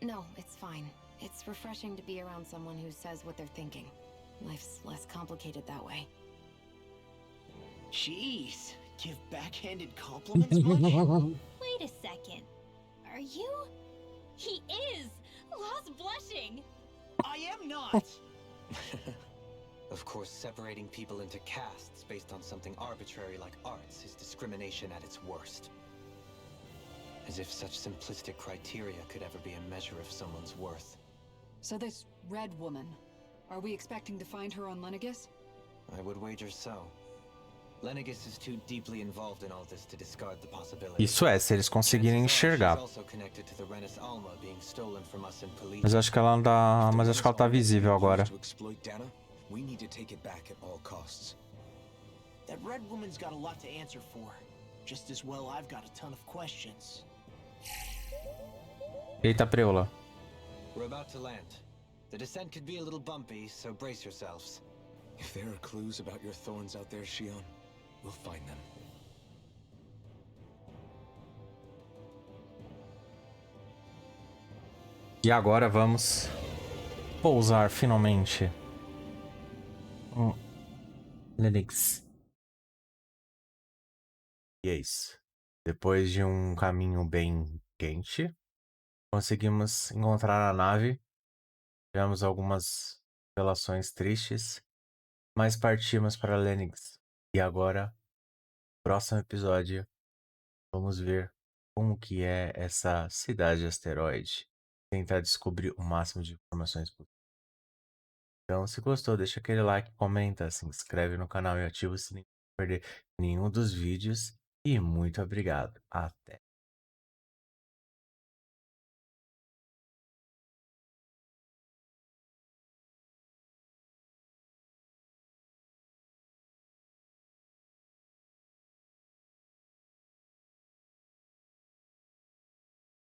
No, it's fine. It's refreshing to be around someone who says what they're thinking. Life's less complicated that way. Jeez, give backhanded compliments much? Wait a second. Are you? He is! Lost blushing! I am not! Of course, separating people into castes based on something arbitrary like arts is discrimination at its worst. As if such simplistic criteria could ever be a measure of someone's worth. So this red woman, are we expecting to find her on Lenegis? I would wager so. Lenegis is too deeply involved in all this to discard the possibility. Isso é, se eles conseguirem enxergar. She's also connected to the Renis Alma being stolen from us in police. Mas acho que ela não tá, mas acho que ela tá visível agora. To exploit Dahna, we need to take it back at all costs. That red woman's got a lot to answer for. Just as well I've got a ton of questions. Eita preula. We're about to land. The descent could be a little bumpy, so brace yourselves. If there are clues about your thorns out there, Shion, we'll find them. E agora vamos pousar finalmente. Lenegis. E é isso. Depois de um caminho bem quente, conseguimos encontrar a nave. Tivemos algumas relações tristes, mas partimos para Lenegis. E agora, no próximo episódio, vamos ver como que é essa cidade asteroide. Tentar descobrir o máximo de informações possível. Então, se gostou, deixa aquele like, comenta, se inscreve no canal e ativa o sininho para não perder nenhum dos vídeos. E muito obrigado. Até!